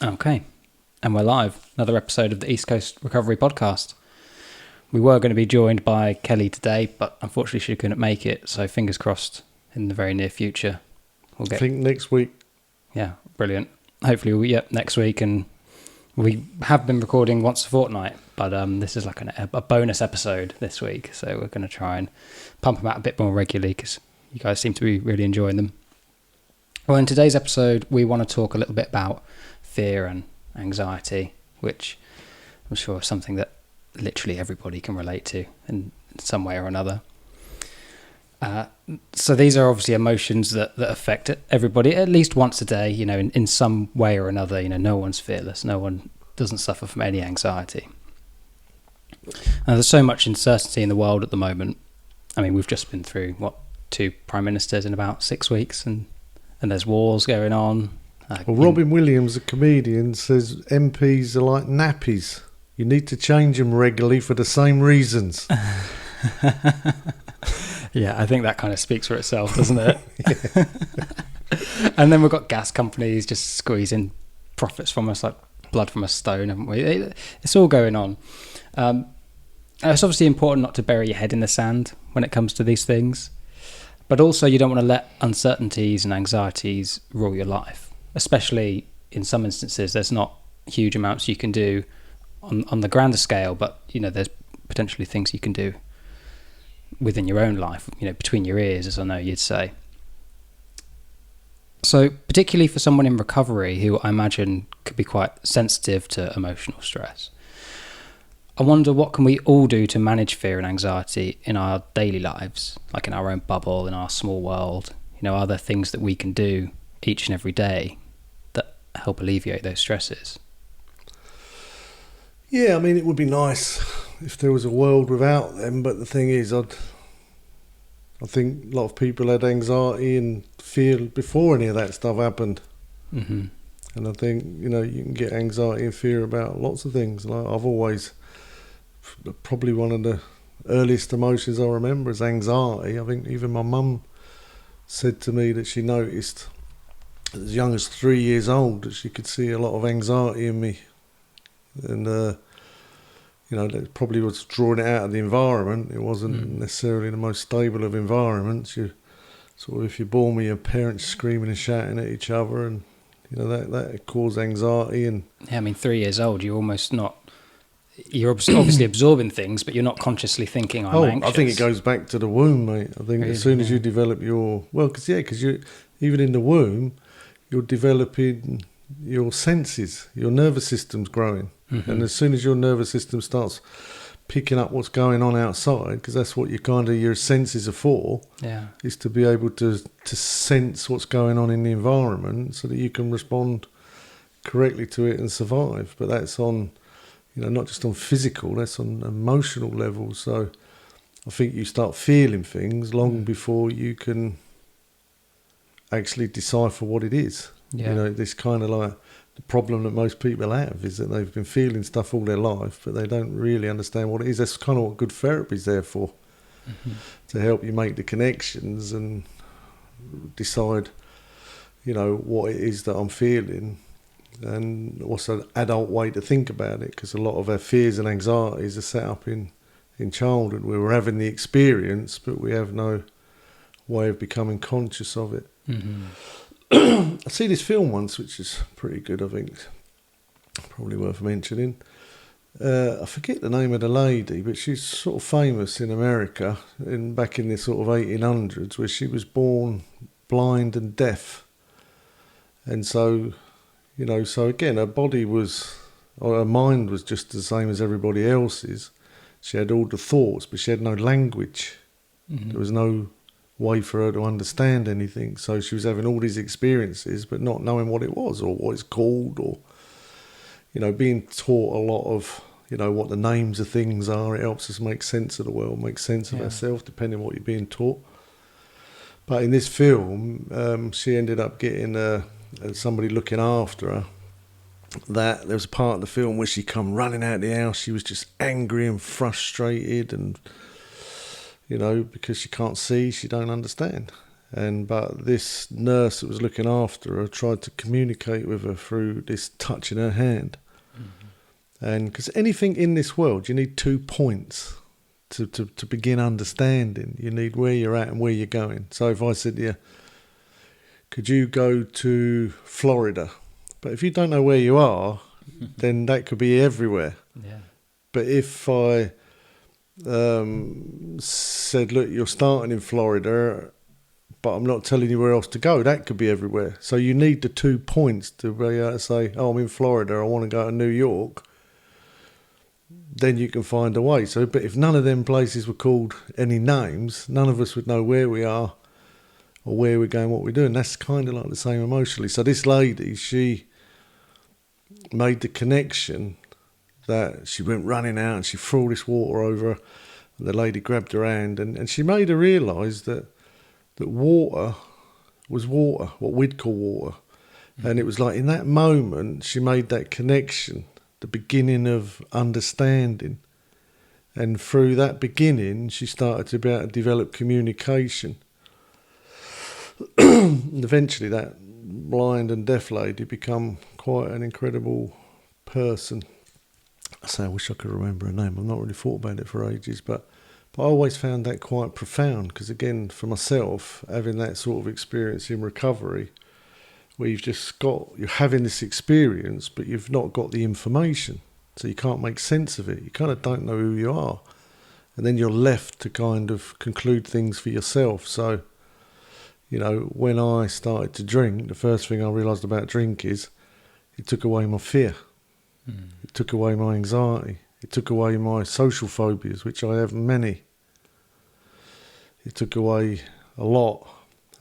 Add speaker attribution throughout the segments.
Speaker 1: Okay, and we're live. Another episode of the East Coast Recovery Podcast. We were going to be joined by Kelly today, but unfortunately she couldn't make it, so fingers crossed in the very near future.
Speaker 2: I think next week.
Speaker 1: Yeah, brilliant. Hopefully, next week, and we have been recording once a fortnight, but this is like a bonus episode this week, so we're going to try and pump them out a bit more regularly because you guys seem to be really enjoying them. Well, in today's episode, we want to talk a little bit about fear and anxiety, which I'm sure is something that literally everybody can relate to in some way or another. So these are obviously emotions that affect everybody at least once a day, in some way or another. No one's fearless. No one doesn't suffer from any anxiety. And there's so much uncertainty in the world at the moment. I mean, we've just been through, 2 prime ministers in about 6 weeks, and there's wars going on.
Speaker 2: Well, Robin Williams, a comedian, says MPs are like nappies. You need to change them regularly for the same reasons.
Speaker 1: Yeah, I think that kind of speaks for itself, doesn't it? And then we've got gas companies just squeezing profits from us like blood from a stone, haven't we? It's all going on. It's obviously important not to bury your head in the sand when it comes to these things. But also you don't want to let uncertainties and anxieties rule your life. Especially in some instances, there's not huge amounts you can do on the grander scale, but there's potentially things you can do within your own life, between your ears, as I know you'd say. So particularly for someone in recovery who I imagine could be quite sensitive to emotional stress, I wonder what can we all do to manage fear and anxiety in our daily lives, like in our own bubble, in our small world. Are there things that we can do each and every day that help alleviate those stresses?
Speaker 2: Yeah, I mean, it would be nice if there was a world without them, but the thing is, I think a lot of people had anxiety and fear before any of that stuff happened.
Speaker 1: Mm-hmm.
Speaker 2: And I think, you can get anxiety and fear about lots of things. Like I've always, probably one of the earliest emotions I remember is anxiety. I think even my mum said to me that she noticed as young as 3 years old that she could see a lot of anxiety in me. And, that probably was drawing it out of the environment. It wasn't necessarily the most stable of environments. You sort of, if you're born with your parents screaming and shouting at each other, and that caused anxiety. And
Speaker 1: yeah, I mean, 3 years old, you're almost not. You're obviously absorbing things, but you're not consciously thinking, I'm anxious.
Speaker 2: I think it goes back to the womb, mate. I think as soon as you develop because you even in the womb, you're developing your senses, your nervous system's growing. Mm-hmm. And as soon as your nervous system starts picking up what's going on outside, because that's what your senses are for, is to be able to sense what's going on in the environment so that you can respond correctly to it and survive. But that's on, not just on physical, that's on emotional level. So I think you start feeling things long before you can actually decipher what it is.
Speaker 1: Yeah.
Speaker 2: This kind of like the problem that most people have is that they've been feeling stuff all their life, but they don't really understand what it is. That's kind of what good therapy's there for, to help you make the connections and decide, what it is that I'm feeling and what's an adult way to think about it. Because a lot of our fears and anxieties are set up in childhood where we're having the experience, but we have no way of becoming conscious of it.
Speaker 1: Mm-hmm.
Speaker 2: I see this film once, which is pretty good, I think. Probably worth mentioning. I forget the name of the lady, but she's sort of famous in America back in the sort of 1800s, where she was born blind and deaf. And so, so again, her mind was just the same as everybody else's. She had all the thoughts, but she had no language. Mm-hmm. There was no way for her to understand anything, so she was having all these experiences but not knowing what it was or what it's called, or being taught a lot of what the names of things are. It helps us make sense of the world, make sense of ourselves, depending on what you're being taught. But in this film, she ended up getting somebody looking after her. That there was a part of the film where she come running out of the house. She was just angry and frustrated, and because she can't see, she don't understand. But this nurse that was looking after her tried to communicate with her through this touch in her hand. And because anything in this world, you need 2 points to begin understanding. You need where you're at and where you're going. So if I said to you, could you go to Florida? But if you don't know where you are, then that could be everywhere.
Speaker 1: Yeah.
Speaker 2: But if I said, look, you're starting in Florida, but I'm not telling you where else to go, that could be everywhere. So you need the 2 points to be able to say, oh, I'm in Florida, I want to go to New York. Then you can find a way. So, but if none of them places were called any names, none of us would know where we are or where we're going, what we're doing. That's kind of like the same emotionally. So this lady, she made the connection that she went running out and she threw all this water over her. And the lady grabbed her hand and she made her realise that water was water, what we'd call water. And it was like in that moment, she made that connection, the beginning of understanding. And through that beginning, she started to be able to develop communication. And eventually that blind and deaf lady become quite an incredible person. I say I wish I could remember her name. I've not really thought about it for ages, but I always found that quite profound because, again, for myself, having that sort of experience in recovery where you're having this experience, but you've not got the information, so you can't make sense of it. You kind of don't know who you are. And then you're left to kind of conclude things for yourself. So, you know, when I started to drink, the first thing I realised about drink is it took away my fear. It took away my anxiety. It took away my social phobias, which I have many. It took away a lot.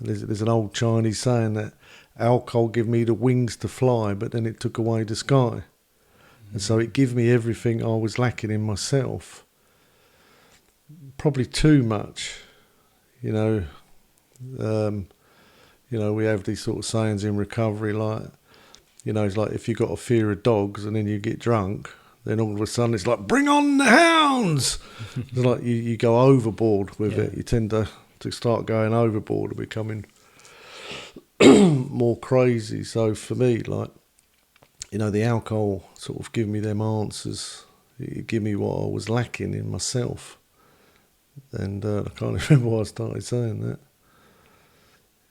Speaker 2: There's an old Chinese saying that alcohol gave me the wings to fly, but then it took away the sky. And so it gave me everything I was lacking in myself. Probably too much, you know. We have these sort of sayings in recovery, like, you know, it's like if you got a fear of dogs and then you get drunk, then all of a sudden it's like, bring on the hounds. It's like you go overboard with it. You tend to start going overboard and becoming more crazy. So for me, like, you know, the alcohol sort of give me them answers. It give me what I was lacking in myself. And I can't remember why I started saying that.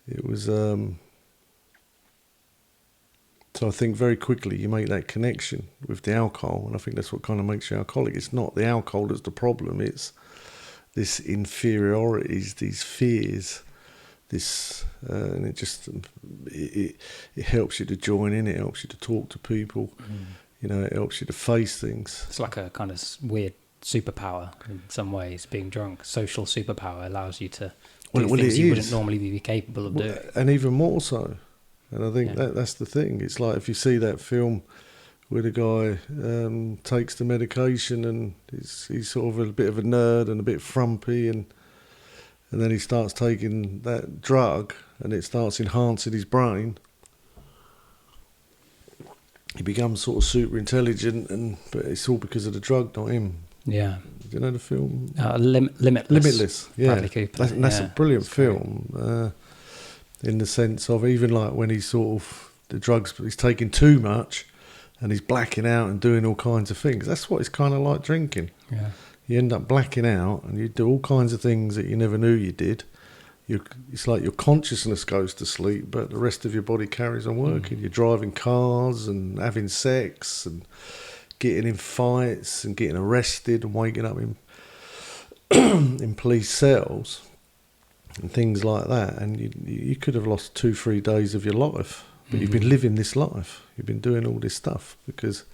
Speaker 2: It was... So I think very quickly you make that connection with the alcohol, and I think that's what kind of makes you alcoholic. It's not the alcohol that's the problem, it's this inferiorities, these fears, and it helps you to join in, it helps you to talk to people, you know, it helps you to face things.
Speaker 1: It's like a kind of weird superpower in some ways, being drunk. Social superpower allows you to do things you wouldn't normally be capable of doing. And
Speaker 2: even more so. And I think that's the thing. It's like if you see that film where the guy takes the medication and he's sort of a bit of a nerd and a bit frumpy, and then he starts taking that drug and it starts enhancing his brain. He becomes sort of super intelligent, but it's all because of the drug, not him.
Speaker 1: Yeah.
Speaker 2: Do you know the film?
Speaker 1: Limitless.
Speaker 2: Limitless, yeah.
Speaker 1: Bradley Cooper.
Speaker 2: That's a brilliant film. In the sense of even like when he's sort of the drugs, he's taking too much and he's blacking out and doing all kinds of things. That's what it's kind of like drinking.
Speaker 1: Yeah.
Speaker 2: You end up blacking out and you do all kinds of things that you never knew you did. It's like your consciousness goes to sleep, but the rest of your body carries on working. You're driving cars and having sex and getting in fights and getting arrested and waking up in police cells. And things like that, and you could have lost 2-3 days of your life, but you've been living this life. You've been doing all this stuff because,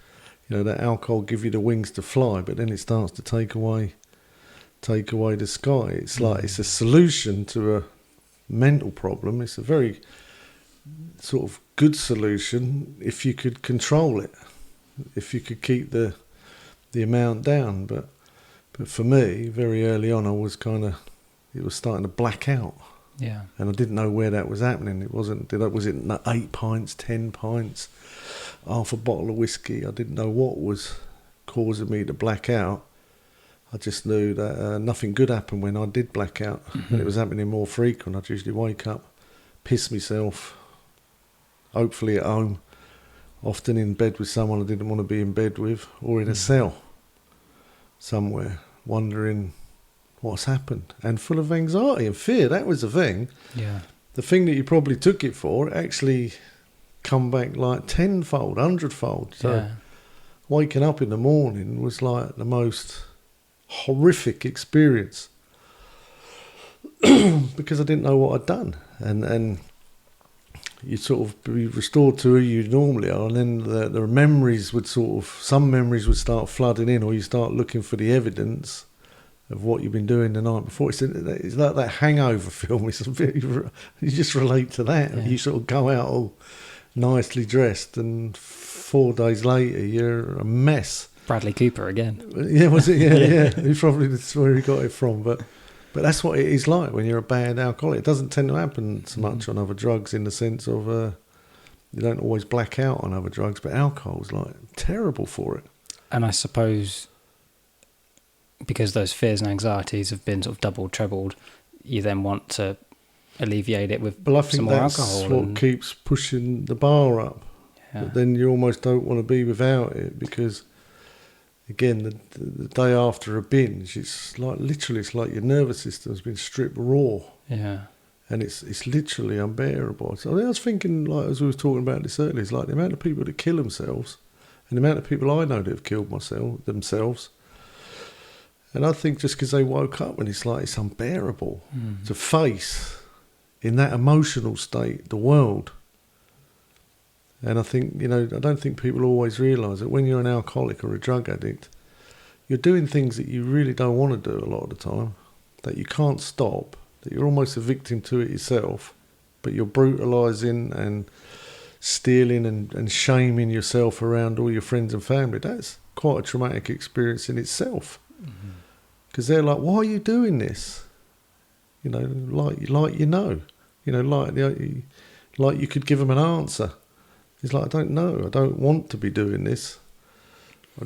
Speaker 2: you know, that alcohol gives you the wings to fly, but then it starts to take away the sky. It's like it's a solution to a mental problem. It's a very sort of good solution if you could control it, if you could keep the amount down. But for me, very early on, it was starting to black out.
Speaker 1: Yeah.
Speaker 2: And I didn't know where that was happening. Was it 8 pints, 10 pints, half a bottle of whiskey? I didn't know what was causing me to black out. I just knew that nothing good happened when I did black out. When it was happening more frequent, I'd usually wake up, piss myself, hopefully at home, often in bed with someone I didn't want to be in bed with, or in a cell somewhere, wondering what's happened, and full of anxiety and fear. That was the thing.
Speaker 1: Yeah.
Speaker 2: The thing that you probably took it for actually come back like tenfold, hundredfold. So
Speaker 1: Yeah.
Speaker 2: waking up in the morning was like the most horrific experience because I didn't know what I'd done, and you'd sort of be restored to who you normally are, and then the memories would some memories would start flooding in, or you start looking for the evidence of what you've been doing the night before. It's like that Hangover film. It's a bit, you just relate to that.
Speaker 1: Yeah.
Speaker 2: You sort of go out all nicely dressed, and 4 days later you're a mess.
Speaker 1: Bradley Cooper again.
Speaker 2: Yeah, was it? Yeah. He probably that's where he got it from, but that's what it is like when you're a bad alcoholic. It doesn't tend to happen so much on other drugs, in the sense of you don't always black out on other drugs, but alcohol's like terrible for it.
Speaker 1: And I suppose because those fears and anxieties have been sort of doubled, trebled, you then want to alleviate it with
Speaker 2: But I
Speaker 1: some
Speaker 2: think
Speaker 1: more
Speaker 2: that's
Speaker 1: alcohol.
Speaker 2: what keeps pushing the bar up.
Speaker 1: Yeah.
Speaker 2: But then you almost don't want to be without it, because again, the day after a binge, it's like literally, it's like your nervous system's been stripped raw,
Speaker 1: Yeah.
Speaker 2: and it's literally unbearable. So I was thinking, like, as we were talking about this earlier, it's like the amount of people that kill themselves, and the amount of people I know that have killed themselves. And I think just because they woke up, and it's like it's unbearable to face in that emotional state the world. And I think, I don't think people always realise that when you're an alcoholic or a drug addict, you're doing things that you really don't want to do a lot of the time, that you can't stop, that you're almost a victim to it yourself, but you're brutalising and stealing and shaming yourself around all your friends and family. That's quite a traumatic experience in itself. Because they're like, why are you doing this? Like you could give them an answer. He's like, I don't know. I don't want to be doing this. I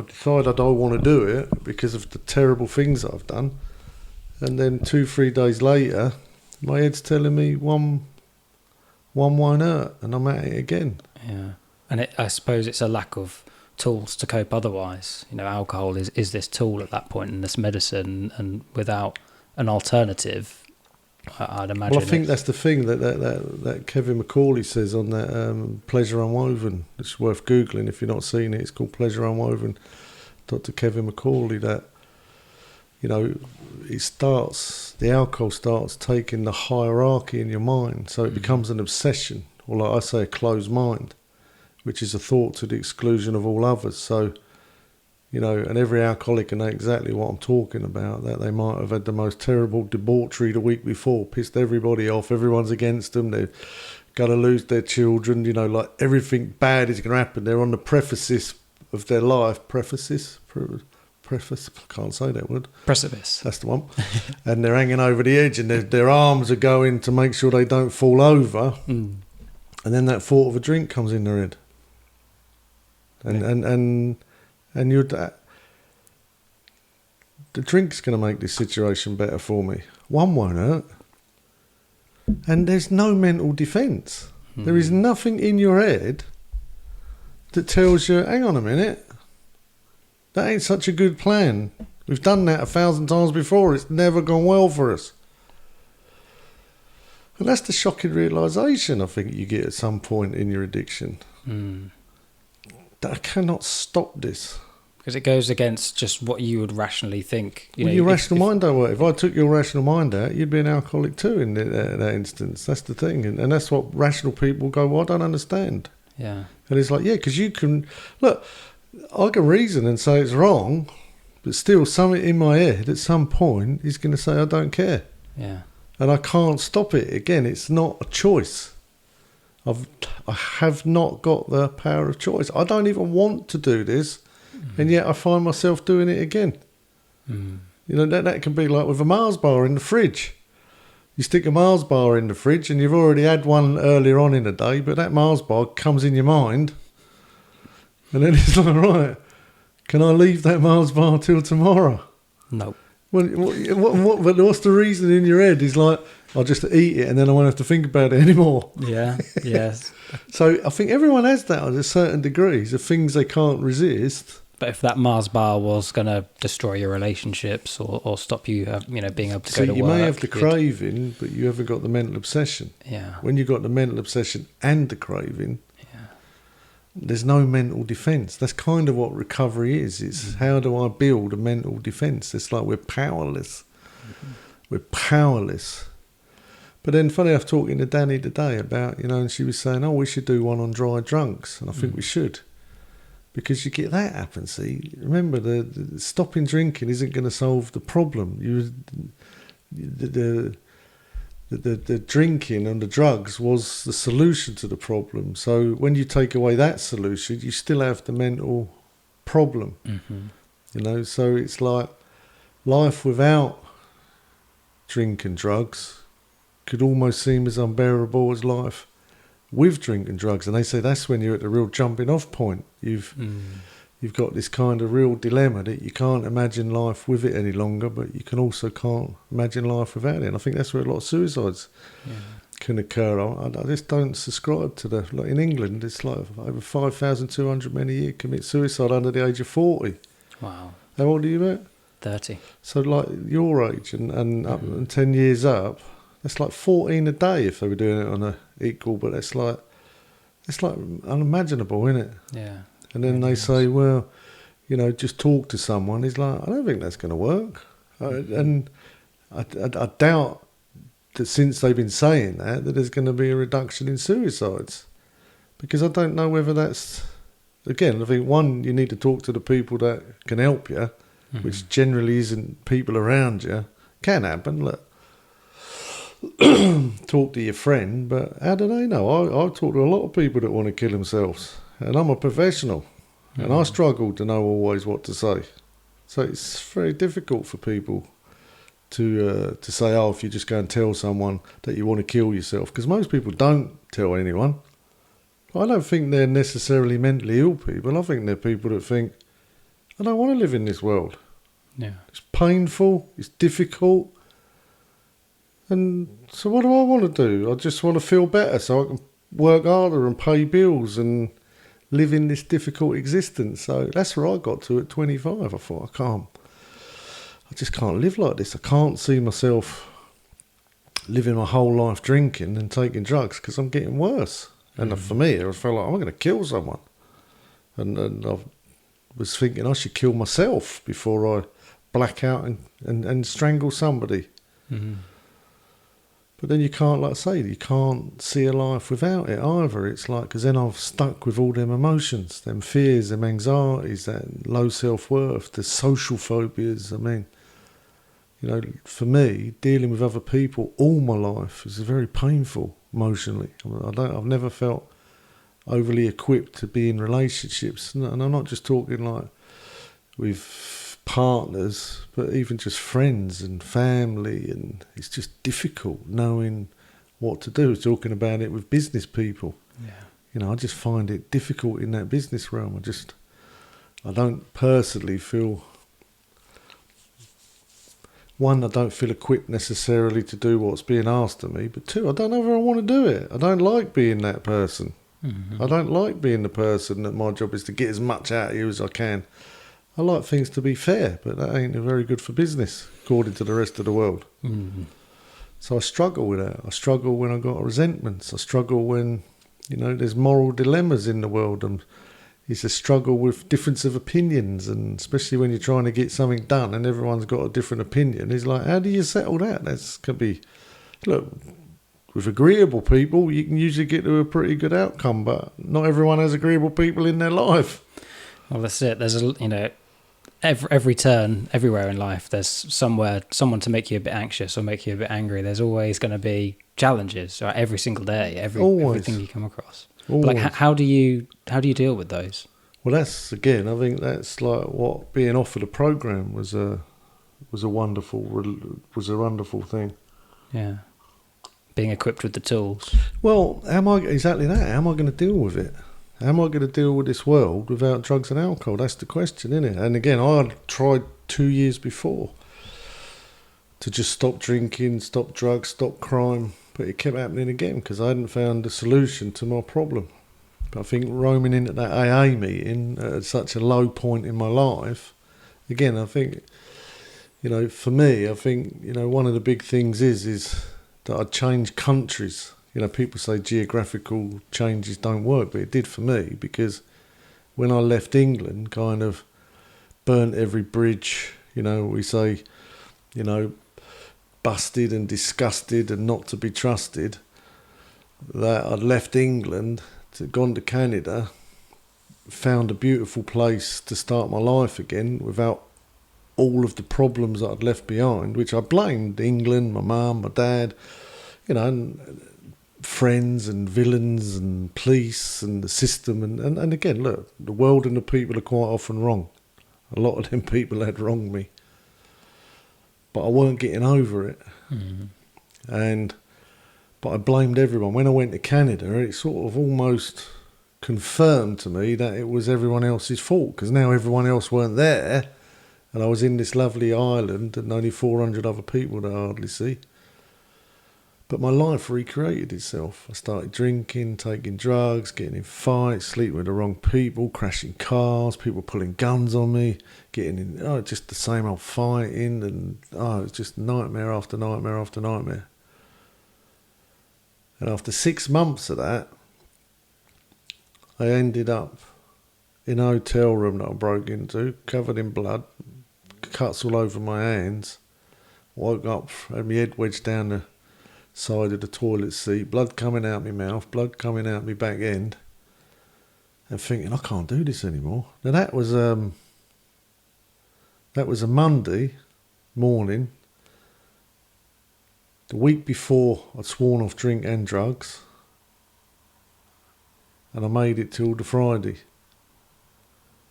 Speaker 2: decide I don't want to do it because of the terrible things that I've done. And then 2-3 days later, my head's telling me one won't hurt, and I'm at it again.
Speaker 1: Yeah. And I suppose it's a lack of tools to cope otherwise. Alcohol is this tool at that point, and this medicine, and without an alternative, I'd imagine.
Speaker 2: Well, I think that's the thing that Kevin McCauley says on that Pleasure Unwoven. It's worth Googling if you're not seeing it. It's called Pleasure Unwoven. Dr. Kevin McCauley, that, the alcohol starts taking the hierarchy in your mind. So it becomes an obsession, or like I say, a closed mind, which is a thought to the exclusion of all others. So, and every alcoholic can know exactly what I'm talking about, that they might have had the most terrible debauchery the week before, pissed everybody off, everyone's against them, they're going to lose their children, like everything bad is going to happen. They're on the precipice of their life. Preface, can't say that word.
Speaker 1: Precipice.
Speaker 2: That's the one. And they're hanging over the edge, and their arms are going to make sure they don't fall over. And then that thought of a drink comes in their head. And the drink's going to make this situation better for me. One won't hurt. And there's no mental defence. There is nothing in your head that tells you, hang on a minute, that ain't such a good plan. We've done that 1,000 times before. It's never gone well for us. And that's the shocking realisation I think you get at some point in your addiction. That I cannot stop this.
Speaker 1: Because it goes against just what you would rationally think.
Speaker 2: Your rational mind don't work. If I took your rational mind out, you'd be an alcoholic too in that instance. That's the thing. And that's what rational people go, well, I don't understand.
Speaker 1: Yeah.
Speaker 2: And it's like, yeah, because you can... Look, I can reason and say it's wrong, but still something in my head at some point is going to say, I don't care.
Speaker 1: Yeah.
Speaker 2: And I can't stop it. Again, it's not a choice. I have not got the power of choice. I don't even want to do this, and yet I find myself doing it again. That can be like with a Mars bar in the fridge. You stick a Mars bar in the fridge, and you've already had one earlier on in the day, but that Mars bar comes in your mind, and then it's like, right, can I leave that Mars bar till tomorrow?
Speaker 1: Nope.
Speaker 2: Well, but what's the reason in your head? Is like, I'll just eat it and then I won't have to think about it anymore.
Speaker 1: Yeah. Yes.
Speaker 2: So I think everyone has that at a certain degrees of things they can't resist.
Speaker 1: But if that Mars bar was going to destroy your relationships or stop you, being able to
Speaker 2: So
Speaker 1: go to
Speaker 2: you
Speaker 1: work,
Speaker 2: may have the craving, but you haven't got the mental obsession.
Speaker 1: Yeah.
Speaker 2: When you've got the mental obsession and the craving,
Speaker 1: Yeah.
Speaker 2: there's no mental defence. That's kind of what recovery is. It's how do I build a mental defence? It's like we're powerless. Mm-hmm. We're powerless. But then funny enough, talking to Danny today about, and she was saying, we should do one on dry drunks. And I think we should. Because you get that happen, see. Remember, the stopping drinking isn't going to solve the problem. The drinking and the drugs was the solution to the problem. So when you take away that solution, you still have the mental problem. Mm-hmm. So it's like life without drink and drugs could almost seem as unbearable as life with drink and drugs. And they say that's when you're at the real jumping off point. You've got this kind of real dilemma that you can't imagine life with it any longer, but you can also can't imagine life without it. And I think that's where a lot of suicides can occur. I just don't subscribe to like in England, it's like over 5,200 men a year commit suicide under the age of 40.
Speaker 1: Wow.
Speaker 2: How old are you, Matt?
Speaker 1: 30.
Speaker 2: So like your age and up and 10 years up, that's like 14 a day if they were doing it on a equal, but it's like unimaginable, isn't it?
Speaker 1: Yeah.
Speaker 2: And then they say, well, just talk to someone. He's like, I don't think that's going to work. And I doubt that since they've been saying that there's going to be a reduction in suicides. Because I don't know whether that's, again, I think one, you need to talk to the people that can help you, which generally isn't people around you. Can happen, look. Talk to your friend, but how do they know? I've talked to a lot of people that want to kill themselves, and I'm a professional, and I struggle to know always what to say. So it's very difficult for people to say, if you just go and tell someone that you want to kill yourself, because most people don't tell anyone. I don't think they're necessarily mentally ill people. I think they're people that think, I don't want to live in this world.
Speaker 1: Yeah,
Speaker 2: it's painful, it's difficult. And so what do I want to do? I just want to feel better so I can work harder and pay bills and live in this difficult existence. So that's where I got to at 25. I thought, I just can't live like this. I can't see myself living my whole life drinking and taking drugs because I'm getting worse. And for me, I felt like I'm going to kill someone. And I was thinking I should kill myself before I black out and strangle somebody. Mm-hmm. But then you can't, like I say, you can't see a life without it either. It's like, because then I've stuck with all them emotions, them fears, them anxieties, that low self-worth, the social phobias. I mean, for me, dealing with other people all my life is very painful emotionally. I've never felt overly equipped to be in relationships. And I'm not just talking like with partners, but even just friends and family, and it's just difficult knowing what to do. Talking about it with business people, I just find it difficult in that business realm. I don't personally feel, one, I don't feel equipped necessarily to do what's being asked of me, but two, I don't know if I want to do it. I don't like being that person. I don't like being the person that my job is to get as much out of you as I can. I like things to be fair, but that ain't very good for business, according to the rest of the world. Mm-hmm. So I struggle with that. I struggle when I got resentments. I struggle when, there's moral dilemmas in the world, and it's a struggle with difference of opinions, and especially when you're trying to get something done and everyone's got a different opinion. It's like, how do you settle that? Can be, look, with agreeable people, you can usually get to a pretty good outcome, but not everyone has agreeable people in their life.
Speaker 1: Well, that's it. There's every turn, everywhere in life, there's someone to make you a bit anxious or make you a bit angry. There's always going to be challenges, right? Every single day, everything you come across. Like, how do you deal with those?
Speaker 2: Well, I think that's like what being offered a program was a wonderful thing.
Speaker 1: Yeah, being equipped with the tools.
Speaker 2: Well, exactly that? How am I going to deal with it? How am I going to deal with this world without drugs and alcohol? That's the question, isn't it? And again, I tried 2 years before. to just stop drinking, stop drugs, stop crime, but it kept happening again because I hadn't found a solution to my problem. But I think roaming into that AA meeting at such a low point in my life, again, I think, for me, I think, one of the big things is that I'd change countries. People say geographical changes don't work, but it did for me because when I left England, kind of burnt every bridge, we say, busted and disgusted and not to be trusted, that I'd left England, gone to Canada, found a beautiful place to start my life again without all of the problems that I'd left behind, which I blamed England, my mum, my dad, and friends and villains and police and the system. And again, look, the world and the people are quite often wrong. A lot of them people had wronged me. But I weren't getting over it.
Speaker 1: Mm-hmm.
Speaker 2: But I blamed everyone. When I went to Canada, it sort of almost confirmed to me that it was everyone else's fault, because now everyone else weren't there, and I was in this lovely island and only 400 other people that I hardly see. But my life recreated itself. I started drinking, taking drugs, getting in fights, sleeping with the wrong people, crashing cars, people pulling guns on me, getting in, just the same old fighting, and it was just nightmare after nightmare after nightmare. And after 6 months of that, I ended up in a hotel room that I broke into, covered in blood, cuts all over my hands, woke up, had my head wedged down the side of the toilet seat, blood coming out my mouth, blood coming out my back end, and thinking, I can't do this anymore. Now that was a Monday morning, the week before I'd sworn off drink and drugs, and I made it till the Friday.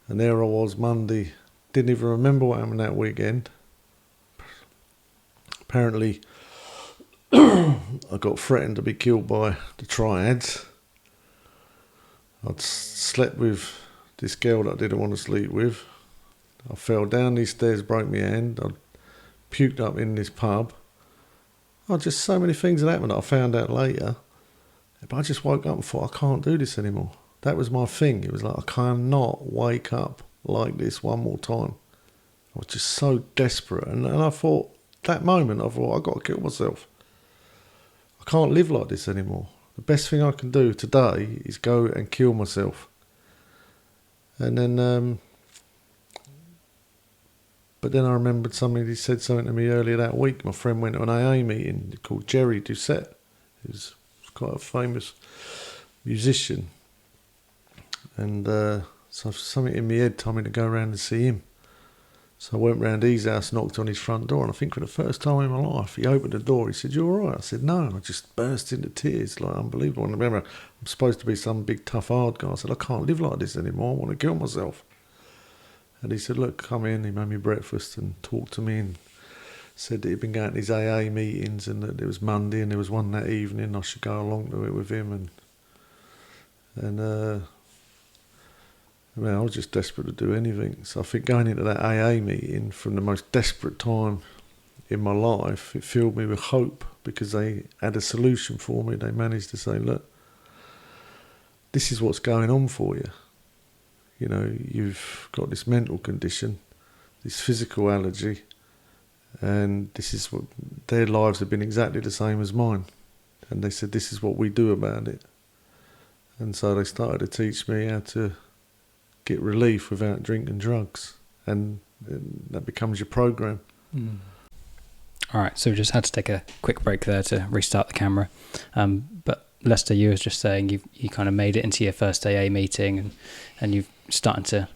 Speaker 2: And there I was Monday, didn't even remember what happened that weekend. Apparently I got threatened to be killed by the triads. I'd slept with this girl that I didn't want to sleep with. I fell down these stairs, broke my hand. I puked up in this pub. Just so many things that happened that I found out later. But I just woke up and thought, I can't do this anymore. That was my thing. It was like, I cannot wake up like this one more time. I was just so desperate. And I thought, that moment, I've got to kill myself. I can't live like this anymore. The best thing I can do today is go and kill myself. And then, but then I remembered somebody said something to me earlier that week. My friend went to an AA meeting called Jerry Doucette. He's quite a famous musician. And so something in my head told me to go around and see him. So I went round his house, knocked on his front door, and I think for the first time in my life, he opened the door. He said, "You all right?" I said, "No." I just burst into tears, like unbelievable. And I remember, I'm supposed to be some big tough hard guy. I said, "I can't live like this anymore. I want to kill myself." And he said, "Look, come in." He made me breakfast and talked to me and said that he'd been going to these AA meetings and that it was Monday and there was one that evening. I should go along to it with him. I was just desperate to do anything. So I think going into that AA meeting from the most desperate time in my life, it filled me with hope because they had a solution for me. They managed to say, "Look, this is what's going on for you. You've got this mental condition, this physical allergy, and this is what their lives have been exactly the same as mine." And they said, "This is what we do about it." And so they started to teach me how to get relief without drinking drugs, and that becomes your program.
Speaker 1: All right, so we just had to take a quick break there to restart the camera. But Lester, you was just saying you kind of made it into your first AA meeting, and you've started to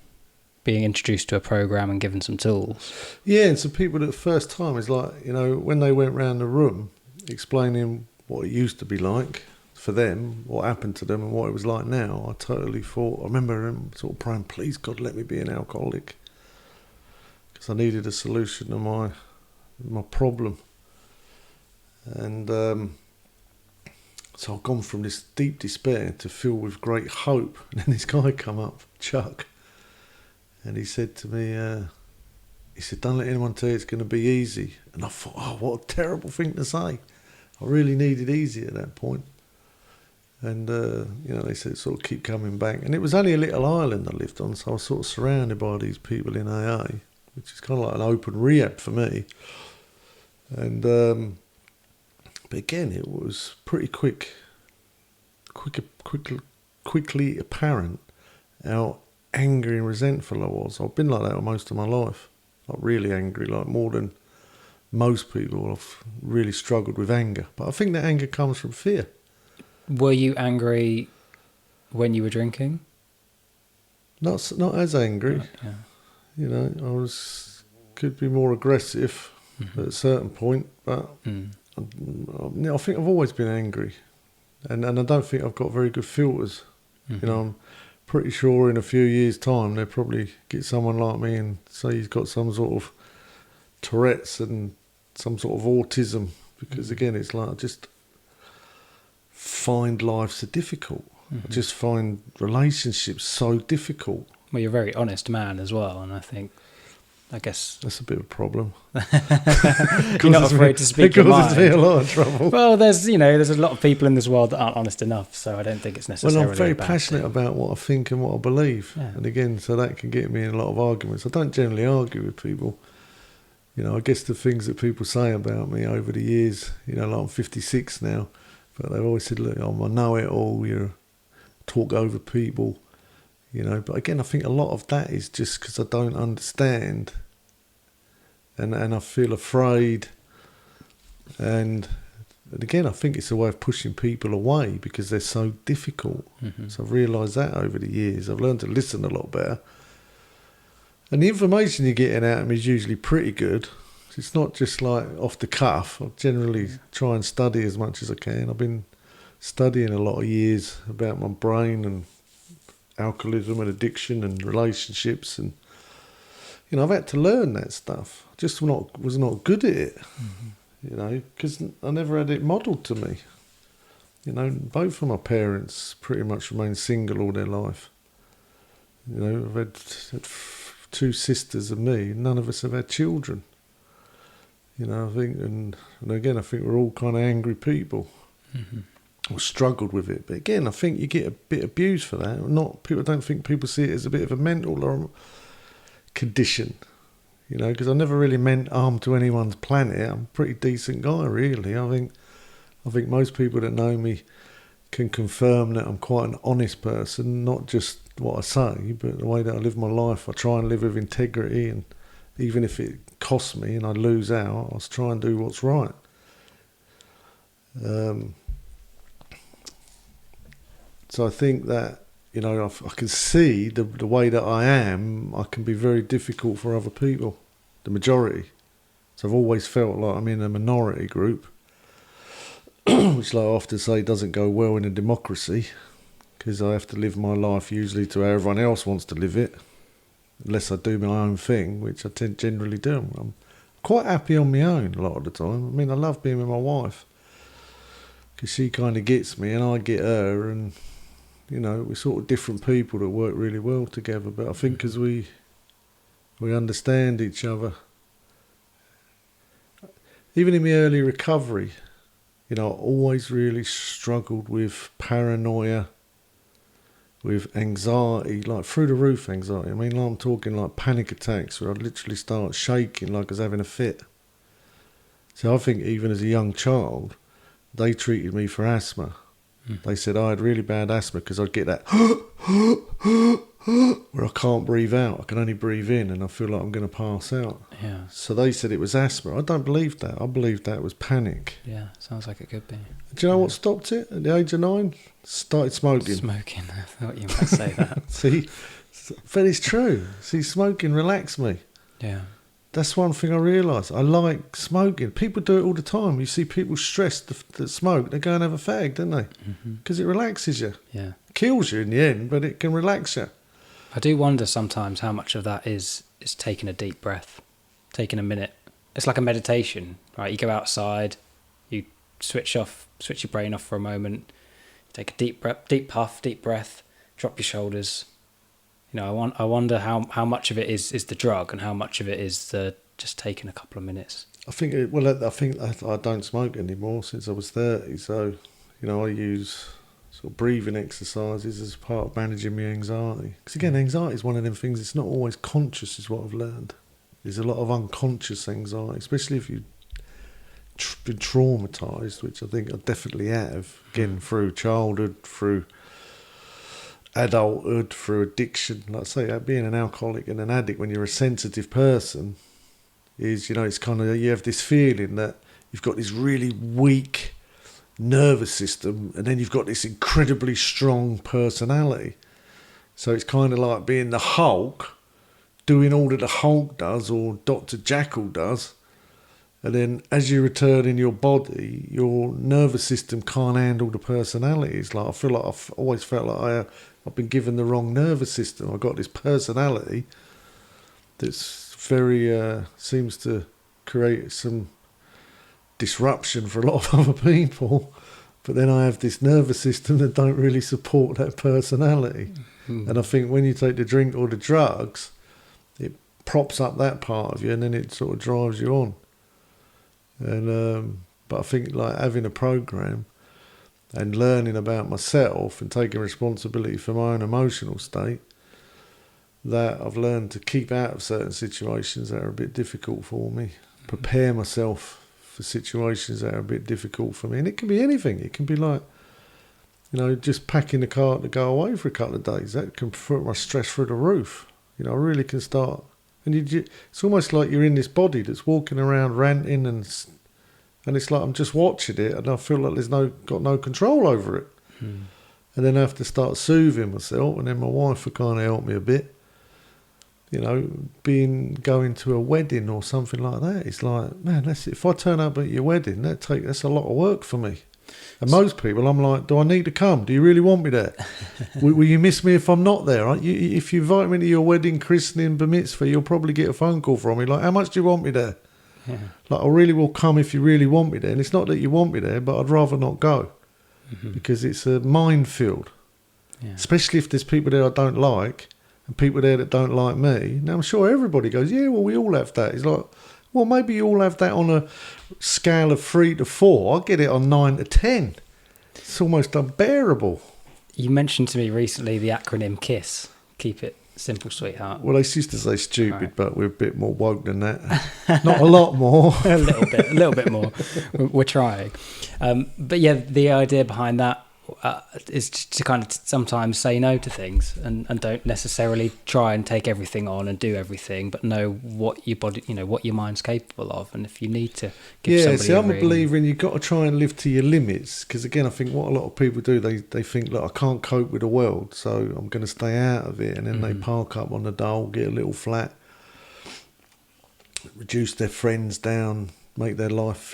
Speaker 1: being introduced to a program and given some tools.
Speaker 2: Yeah, and some people at the first time is like, when they went round the room explaining what it used to be like for them, what happened to them and what it was like now, I totally thought, I remember him sort of praying, "Please God, let me be an alcoholic," because I needed a solution to my problem. And so I've gone from this deep despair to filled with great hope. And then this guy come up, Chuck, and he said to me, he said, don't let anyone tell you it's going to be easy. And I thought, oh, what a terrible thing to say. I really needed easy at that point. And, they said sort of keep coming back. And it was only a little island I lived on, so I was sort of surrounded by these people in AA, which is kind of like an open rehab for me. And, but again, it was pretty quickly apparent how angry and resentful I was. I've been like that most of my life. Like really angry, like more than most people. I've really struggled with anger. But I think that anger comes from fear.
Speaker 1: Were you angry when you were drinking?
Speaker 2: Not as angry.
Speaker 1: Yeah.
Speaker 2: I could be more aggressive at a certain point, but I think I've always been angry. And I don't think I've got very good filters. I'm pretty sure in a few years' time they'll probably get someone like me and say he's got some sort of Tourette's and some sort of autism. Because again, it's like I just find life so difficult. I just find relationships so difficult.
Speaker 1: Well, you're a very honest man as well, and I guess
Speaker 2: that's a bit of a problem.
Speaker 1: You're not afraid to speak your mind.
Speaker 2: It causes me a lot of trouble.
Speaker 1: Well, there's a lot of people in this world that aren't honest enough, so I don't think it's necessarily.
Speaker 2: Well, I'm very passionate about what I think and what I believe, and again, so that can get me in a lot of arguments. I don't generally argue with people. I guess the things that people say about me over the years, like I'm 56 now, but they've always said, look, I'm a know-it-all, you talk over people, But again, I think a lot of that is just because I don't understand and I feel afraid. And again, I think it's a way of pushing people away because they're so difficult. So I've realised that over the years. I've learned to listen a lot better. And the information you're getting out of me is usually pretty good. It's not just like off the cuff. I generally try and study as much as I can. I've been studying a lot of years about my brain and alcoholism and addiction and relationships, and I've had to learn that stuff. I just was not good at it, because I never had it modelled to me. Both of my parents pretty much remained single all their life. I've had 2 sisters and me. None of us have had children. I think, and again, I think we're all kind of angry people. Or struggled with it. But again, I think you get a bit abused for that. People don't think people see it as a bit of a mental condition, because I never really meant harm to anyone's planet. I'm a pretty decent guy, really. I think most people that know me can confirm that I'm quite an honest person, not just what I say, but the way that I live my life. I try and live with integrity, and even if it costs me and I lose out, I'll try and do what's right. So I think that, I can see the way that I am, I can be very difficult for other people, the majority. So I've always felt like I'm in a minority group, which like I often say doesn't go well in a democracy, because I have to live my life usually to how everyone else wants to live it, unless I do my own thing, which I generally do. I'm quite happy on my own a lot of the time. I love being with my wife, because she kind of gets me and I get her, and we're sort of different people that work really well together. But I think because we understand each other, even in my early recovery, I always really struggled with paranoia, with anxiety, like through the roof anxiety. Like I'm talking like panic attacks where I'd literally start shaking like I was having a fit. So I think even as a young child, they treated me for asthma. They said I had really bad asthma because I'd get that where I can't breathe out. I can only breathe in and I feel like I'm going to pass out.
Speaker 1: Yeah.
Speaker 2: So they said it was asthma. I don't believe that. I believe that was panic.
Speaker 1: Yeah, sounds like it could be.
Speaker 2: Do you know what stopped it at the age of 9? Started smoking.
Speaker 1: Smoking. I thought you might say that.
Speaker 2: See? But it's true. See, smoking relaxed me.
Speaker 1: Yeah.
Speaker 2: That's one thing I realised. I like smoking. People do it all the time. You see people stressed that smoke, they go and have a fag, don't they? Because it relaxes you.
Speaker 1: Yeah.
Speaker 2: Kills you in the end, but it can relax you.
Speaker 1: I do wonder sometimes how much of that is taking a deep breath, taking a minute. It's like a meditation, right? You go outside, you switch your brain off for a moment, take a deep breath, deep puff, deep breath, drop your shoulders, I wonder how much of it is the drug and how much of it is just taking a couple of minutes.
Speaker 2: I think I don't smoke anymore since I was 30, so I use sort of breathing exercises as part of managing my anxiety. Because again, anxiety is one of them things. It's not always conscious, is what I've learned. There's a lot of unconscious anxiety, especially if you've been traumatised, which I think I definitely have. Again, through childhood, through adulthood, through addiction. Like I say, being an alcoholic and an addict when you're a sensitive person is, it's kind of, you have this feeling that you've got this really weak nervous system and then you've got this incredibly strong personality. So it's kind of like being the Hulk, doing all that the Hulk does or Dr. Jekyll does. And then as you return in your body, your nervous system can't handle the personalities. Like I feel like I've always felt like I've been given the wrong nervous system. I've got this personality that's very, seems to create some disruption for a lot of other people. But then I have this nervous system that don't really support that personality. Mm. And I think when you take the drink or the drugs, it props up that part of you and then it sort of drives you on. And but I think like having a program and learning about myself and taking responsibility for my own emotional state, that I've learned to keep out of certain situations that are a bit difficult for me, prepare myself for situations that are a bit difficult for me. And it can be anything. It can be like, just packing the car to go away for a couple of days. That can put my stress through the roof. I really can start. And it's almost like you're in this body that's walking around ranting and it's like I'm just watching it and I feel like there's got no control over it. Mm. And then I have to start soothing myself, and then my wife will kind of help me a bit. Going to a wedding or something like that. It's like, man, if I turn up at your wedding, that's a lot of work for me. And most people, I'm like, do I need to come? Do you really want me there? will you miss me if I'm not there? Right? If you invite me to your wedding, christening, bar mitzvah, you'll probably get a phone call from me like, how much do you want me there? Yeah. Like, I really will come if you really want me there. And it's not that you want me there, but I'd rather not go. Mm-hmm. Because it's a minefield. Yeah. Especially if there's people there I don't like and people there that don't like me. Now, I'm sure everybody goes, yeah, well, we all have that. It's like, well, maybe you all have that on a scale of 3 to 4. I get it on 9 to 10. It's almost unbearable.
Speaker 1: You mentioned to me recently the acronym KISS. Keep it simple, sweetheart.
Speaker 2: Well, they used to say stupid, right. But we're a bit more woke than that. Not a lot more.
Speaker 1: a little bit more. We're trying. But yeah, the idea behind that is to kind of sometimes say no to things and don't necessarily try and take everything on and do everything, but know what your body, what your mind's capable of. And if you need to give somebody
Speaker 2: I'm a believer in you've got to try and live to your limits, because again, I think what a lot of people do, they think, look, I can't cope with the world, so I'm going to stay out of it, and then they park up on the dole, get a little flat, reduce their friends down, make their life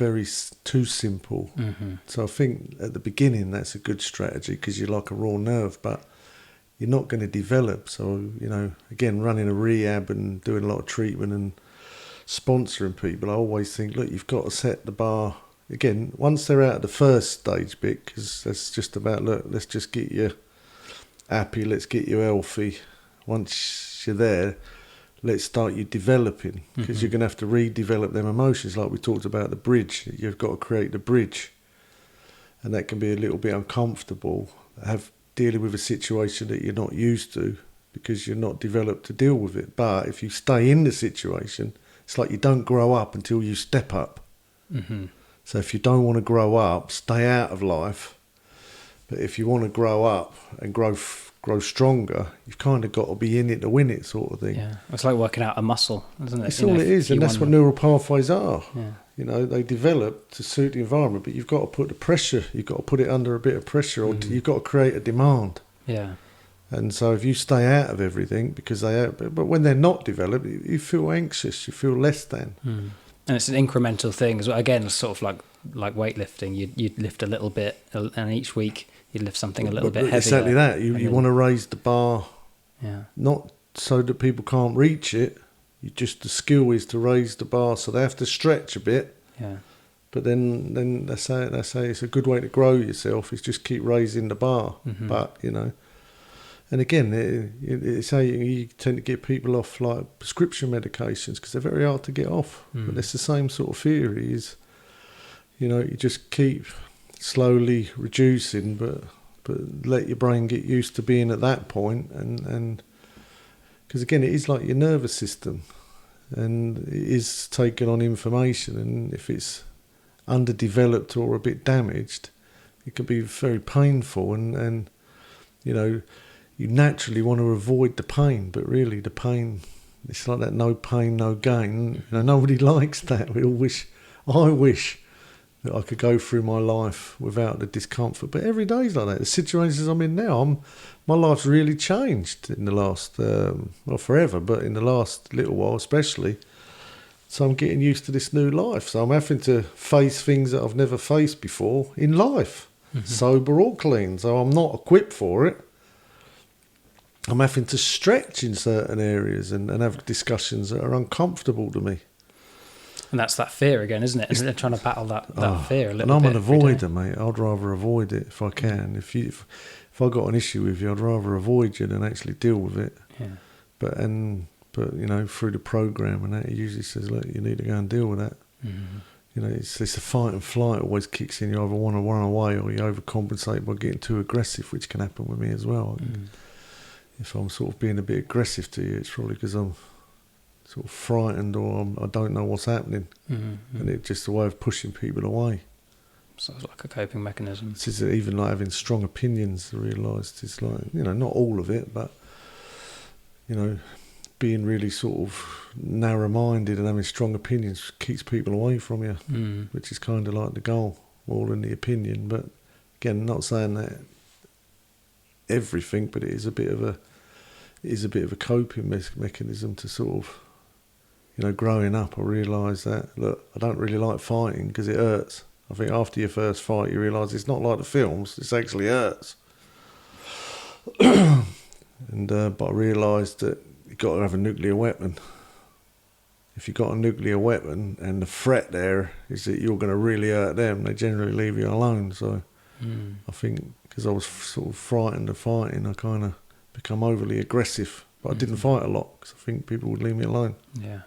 Speaker 2: too simple. Mm-hmm. So I think at the beginning that's a good strategy because you're like a raw nerve, but you're not going to develop. So, again, running a rehab and doing a lot of treatment and sponsoring people, I always think, look, you've got to set the bar. Again, once they're out of the first stage bit, because that's just about, look, let's just get you happy, let's get you healthy. Once you're there, let's start you developing, because you're going to have to redevelop them emotions. Like we talked about the bridge, you've got to create the bridge, and that can be a little bit uncomfortable, dealing with a situation that you're not used to because you're not developed to deal with it. But if you stay in the situation, it's like you don't grow up until you step up. Mm-hmm. So if you don't want to grow up, stay out of life. But if you want to grow up and grow stronger, you've kind of got to be in it to win it, sort of thing.
Speaker 1: Yeah, it's like working out a muscle, isn't it?
Speaker 2: That's all it is, and that's what neural pathways are. Yeah. They develop to suit the environment, but you've got to put the pressure, you've got to put it under a bit of pressure, or you've got to create a demand. Yeah. And so if you stay out of everything, because but when they're not developed, you feel anxious, you feel less than. Mm.
Speaker 1: And it's an incremental thing as well. Again, it's sort of like weightlifting. You'd lift a little bit, and each week you'd lift something a little bit heavier.
Speaker 2: Exactly that. You want to raise the bar, not so that people can't reach it. The skill is to raise the bar, so they have to stretch a bit. Yeah. But then they say it's a good way to grow yourself is just keep raising the bar. Mm-hmm. But And again, it's how you tend to get people off like prescription medications because they're very hard to get off. But it's the same sort of theory. Is you just keep slowly reducing, but let your brain get used to being at that point, and because again, it is like your nervous system, and it is taking on information, and if it's underdeveloped or a bit damaged, it can be very painful, and you naturally want to avoid the pain, but really the pain, it's like that no pain, no gain. Nobody likes that. I wish that I could go through my life without the discomfort, but every day's like that. The situations I'm in now, my life's really changed in the last, well, forever, but in the last little while especially. So I'm getting used to this new life. So I'm having to face things that I've never faced before in life, sober or clean. So I'm not equipped for it. I'm having to stretch in certain areas and have discussions that are uncomfortable to me.
Speaker 1: And that's that fear again, isn't it? And trying to battle that fear a little bit.
Speaker 2: And I'm an avoider, mate. I'd rather avoid it if I can. If I got an issue with you, I'd rather avoid you than actually deal with it.
Speaker 1: Yeah.
Speaker 2: But through the program and that, it usually says, look, you need to go and deal with that. Mm-hmm. It's a fight and flight always kicks in. You either want to run away or you overcompensate by getting too aggressive, which can happen with me as well. If I'm sort of being a bit aggressive to you, it's probably because I'm sort of frightened or I don't know what's happening. And it's just a way of pushing people away.
Speaker 1: So it's like a coping mechanism.
Speaker 2: This is even like having strong opinions. I realised it's like, not all of it, but, being really sort of narrow-minded and having strong opinions keeps people away from you, which is kind of like the goal, all in the opinion. But again, not saying that everything, but it is a bit of a coping mechanism to sort of, growing up, I realised that, look, I don't really like fighting because it hurts. I think after your first fight, you realise it's not like the films, this actually hurts. But I realised that you've got to have a nuclear weapon. If you've got a nuclear weapon and the threat there is that you're going to really hurt them, they generally leave you alone. So I think because I was sort of frightened of fighting, I kind of become overly aggressive. But I didn't fight a lot because I think people would leave me alone.
Speaker 1: Yeah.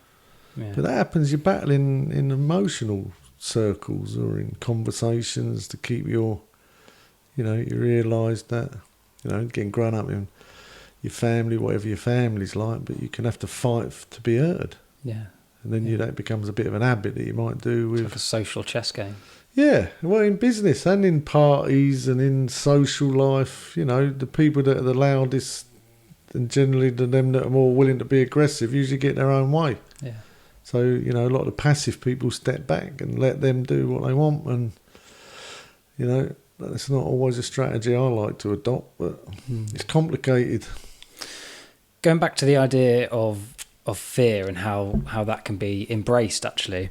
Speaker 2: But that happens, you're battling in emotional circles or in conversations to keep you realise that, getting grown up in your family, whatever your family's like, but you can have to fight to be heard.
Speaker 1: Yeah.
Speaker 2: And then that becomes a bit of an habit that you might do with...
Speaker 1: It's like a social chess game.
Speaker 2: Yeah, well, in business and in parties and in social life, the people that are the loudest and generally the them that are more willing to be aggressive usually get their own way.
Speaker 1: Yeah.
Speaker 2: So, a lot of the passive people step back and let them do what they want, and, that's not always a strategy I like to adopt, but it's complicated.
Speaker 1: Going back to the idea of fear and how that can be embraced, actually,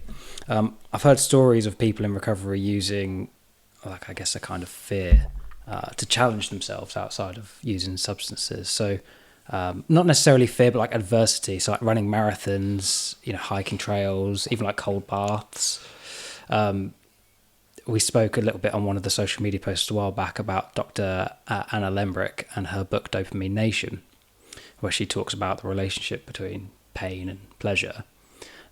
Speaker 1: I've heard stories of people in recovery using, like, I guess, a kind of fear to challenge themselves outside of using substances. So not necessarily fear, but like adversity. So like running marathons, hiking trails, even like cold baths. We spoke a little bit on one of the social media posts a while back about Dr. Anna Lembrick and her book Dopamine Nation, where she talks about the relationship between pain and pleasure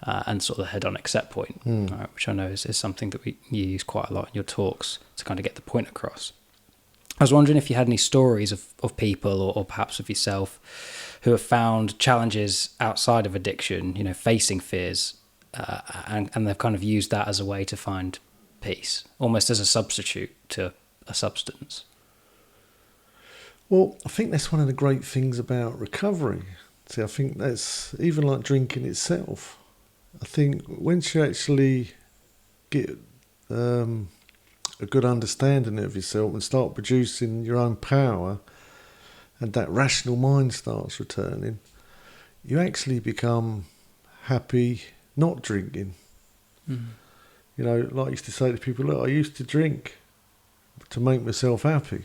Speaker 1: and sort of the hedonic set point, right, which I know is something that you use quite a lot in your talks to kind of get the point across. I was wondering if you had any stories of people or perhaps of yourself who have found challenges outside of addiction, facing fears, and they've kind of used that as a way to find peace, almost as a substitute to a substance.
Speaker 2: Well, I think that's one of the great things about recovery. See, I think that's even like drinking itself. I think once you actually get a good understanding of yourself and start producing your own power, and that rational mind starts returning, you actually become happy not drinking. Like I used to say to people, look, I used to drink to make myself happy,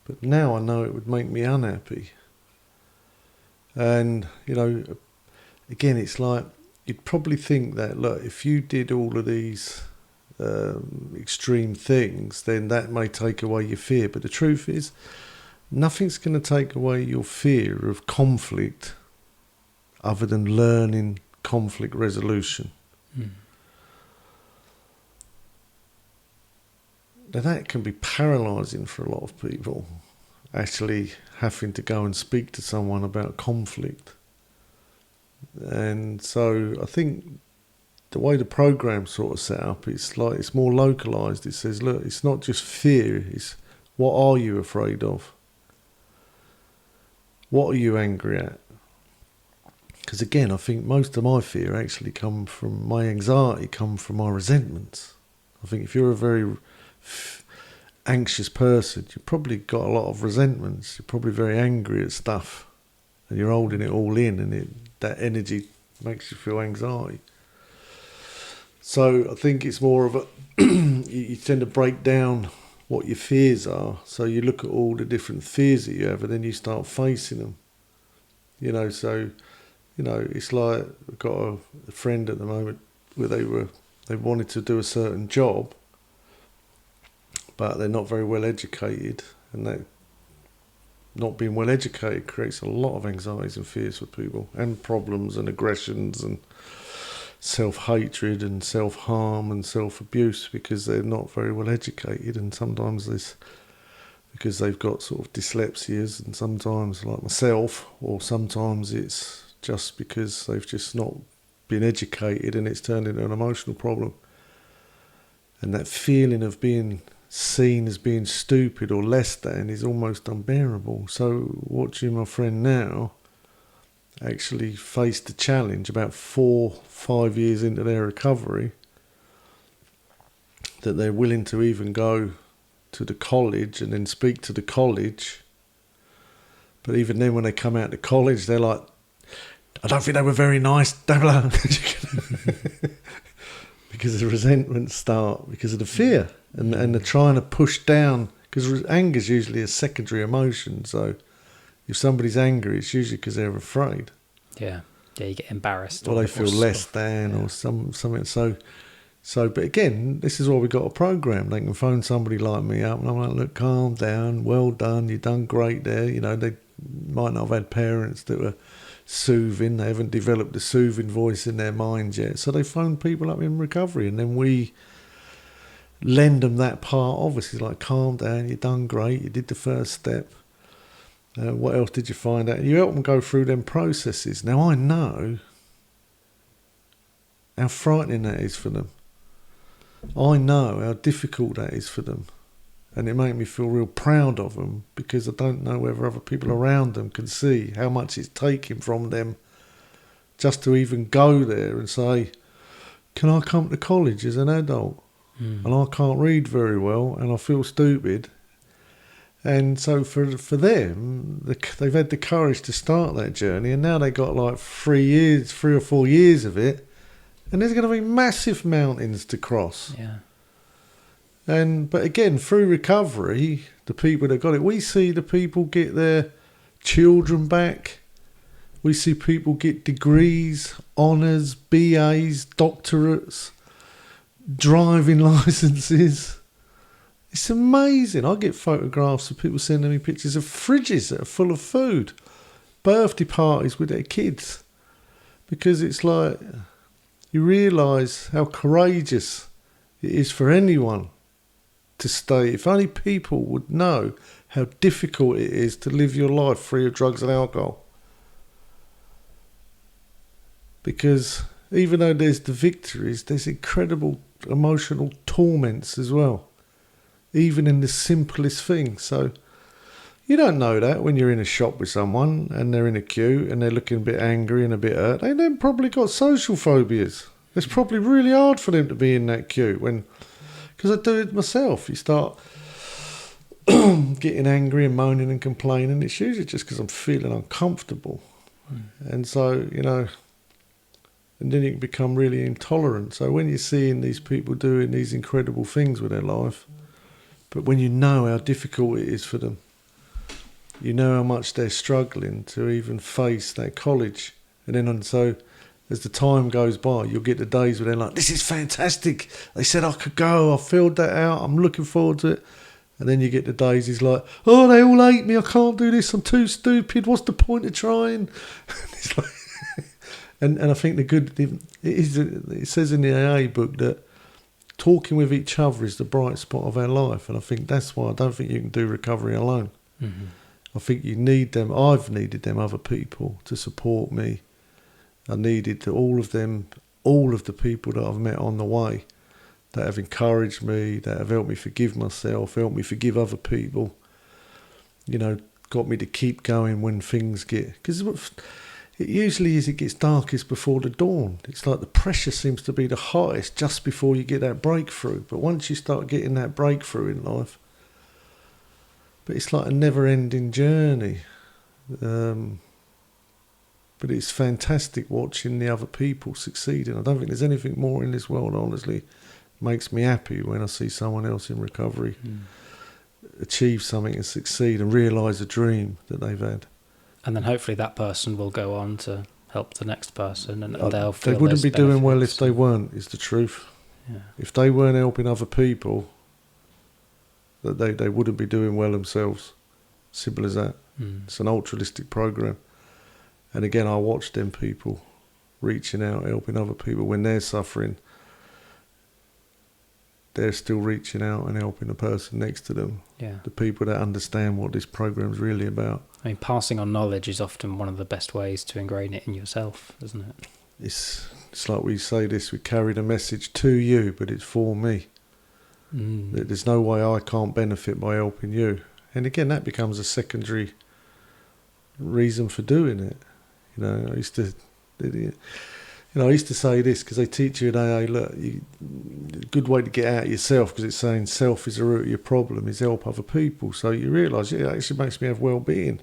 Speaker 2: but now I know it would make me unhappy. And, again, it's like, you'd probably think that, look, if you did all of these extreme things, then that may take away your fear. But the truth is, nothing's going to take away your fear of conflict other than learning conflict resolution. Now that can be paralysing for a lot of people, actually having to go and speak to someone about conflict. And so I think the way the program's sort of set up, it's like it's more localised. It says, look, it's not just fear, it's what are you afraid of? What are you angry at? Because again, I think most of my fear actually come from my anxiety, come from my resentments. I think if you're a very anxious person, you've probably got a lot of resentments. You're probably very angry at stuff, and you're holding it all in, and that energy makes you feel anxiety. So I think it's more of a you tend to break down what your fears are. So you look at all the different fears that you have, and then you start facing them. So it's like we've got a friend at the moment where they wanted to do a certain job, but they're not very well educated, and that not being well educated creates a lot of anxieties and fears for people, and problems and aggressions and self-hatred and self-harm and self-abuse, because they're not very well educated. And sometimes because they've got sort of dyslexias, and sometimes like myself, or sometimes it's just because they've just not been educated and it's turned into an emotional problem. And that feeling of being seen as being stupid or less than is almost unbearable. So watching my friend now actually face the challenge about 4-5 years into their recovery, that they're willing to even go to the college and then speak to the college. But even then, when they come out of college, they're like, I don't think they were very nice, blah. Because the resentments start because of the fear, and they're trying to push down, because anger is usually a secondary emotion. So if somebody's angry, it's usually because they're afraid.
Speaker 1: Yeah, you get embarrassed.
Speaker 2: Or they feel less than, or something. So, but again, this is why we got a program. They can phone somebody like me up, and I'm like, look, calm down, well done, you've done great there. They might not have had parents that were soothing. They haven't developed a soothing voice in their mind yet. So they phone people up in recovery, and then we lend them that part of us. It's like, calm down, you've done great, you did the first step. What else did you find out? You help them go through them processes. Now, I know how frightening that is for them. I know how difficult that is for them. And it made me feel real proud of them, because I don't know whether other people around them can see how much it's taking from them just to even go there and say, can I come to college as an adult? And I can't read very well, and I feel stupid. And so for them, they've had the courage to start that journey, and now they've got like 3 or 4 years of it, and there's going to be massive mountains to cross.
Speaker 1: Yeah.
Speaker 2: But again, through recovery, the people that got it, we see the people get their children back. We see people get degrees, honours, BAs, doctorates, driving licenses. It's amazing. I get photographs of people sending me pictures of fridges that are full of food, birthday parties with their kids, because it's like you realise how courageous it is for anyone to stay. If only people would know how difficult it is to live your life free of drugs and alcohol. Because even though there's the victories, there's incredible emotional torments as well, even in the simplest things. So you don't know that when you're in a shop with someone and they're in a queue and they're looking a bit angry and a bit hurt. They then probably got social phobias. It's probably really hard for them to be in that queue because I do it myself. You start getting angry and moaning and complaining. It's usually just because I'm feeling uncomfortable. And so, and then you can become really intolerant. So when you're seeing these people doing these incredible things with their life, but when you know how difficult it is for them, you know how much they're struggling to even face that college. And so as the time goes by, you'll get the days where they're like, this is fantastic. They said I could go. I filled that out. I'm looking forward to it. And then you get the days he's like, oh, they all hate me, I can't do this, I'm too stupid, what's the point of trying? It's like, and I think it says in the AA book that talking with each other is the bright spot of our life. And I think that's why I don't think you can do recovery alone.
Speaker 1: Mm-hmm.
Speaker 2: I think you need them. I've needed them other people to support me. I needed all of the people that I've met on the way that have encouraged me, that have helped me forgive myself, helped me forgive other people, got me to keep going when things get... Because it usually is, it gets darkest before the dawn. It's like the pressure seems to be the highest just before you get that breakthrough. But once you start getting that breakthrough in life, but it's like a never-ending journey. But it's fantastic watching the other people succeeding. I don't think there's anything more in this world, honestly, makes me happy when I see someone else in recovery achieve something and succeed and realise a dream that they've had.
Speaker 1: And then hopefully that person will go on to help the next person, and they'll feel
Speaker 2: they wouldn't be doing well if
Speaker 1: benefits.
Speaker 2: they weren't, is the truth.
Speaker 1: Yeah.
Speaker 2: If they weren't helping other people, that they wouldn't be doing well themselves. Simple as that. It's an altruistic program. And again, I watch them people reaching out, helping other people when they're suffering. They're still reaching out and helping the person next to them.
Speaker 1: Yeah.
Speaker 2: The people that understand what this program's really about.
Speaker 1: I mean, passing on knowledge is often one of the best ways to ingrain it in yourself, isn't it?
Speaker 2: It's like we say this, we carry the message to you, but it's for me. There's no way I can't benefit by helping you. And again, that becomes a secondary reason for doing it. I used to say this because they teach you in AA, look, a good way to get out of yourself, because it's saying self is the root of your problem, is help other people. So you realise, it actually makes me have well-being.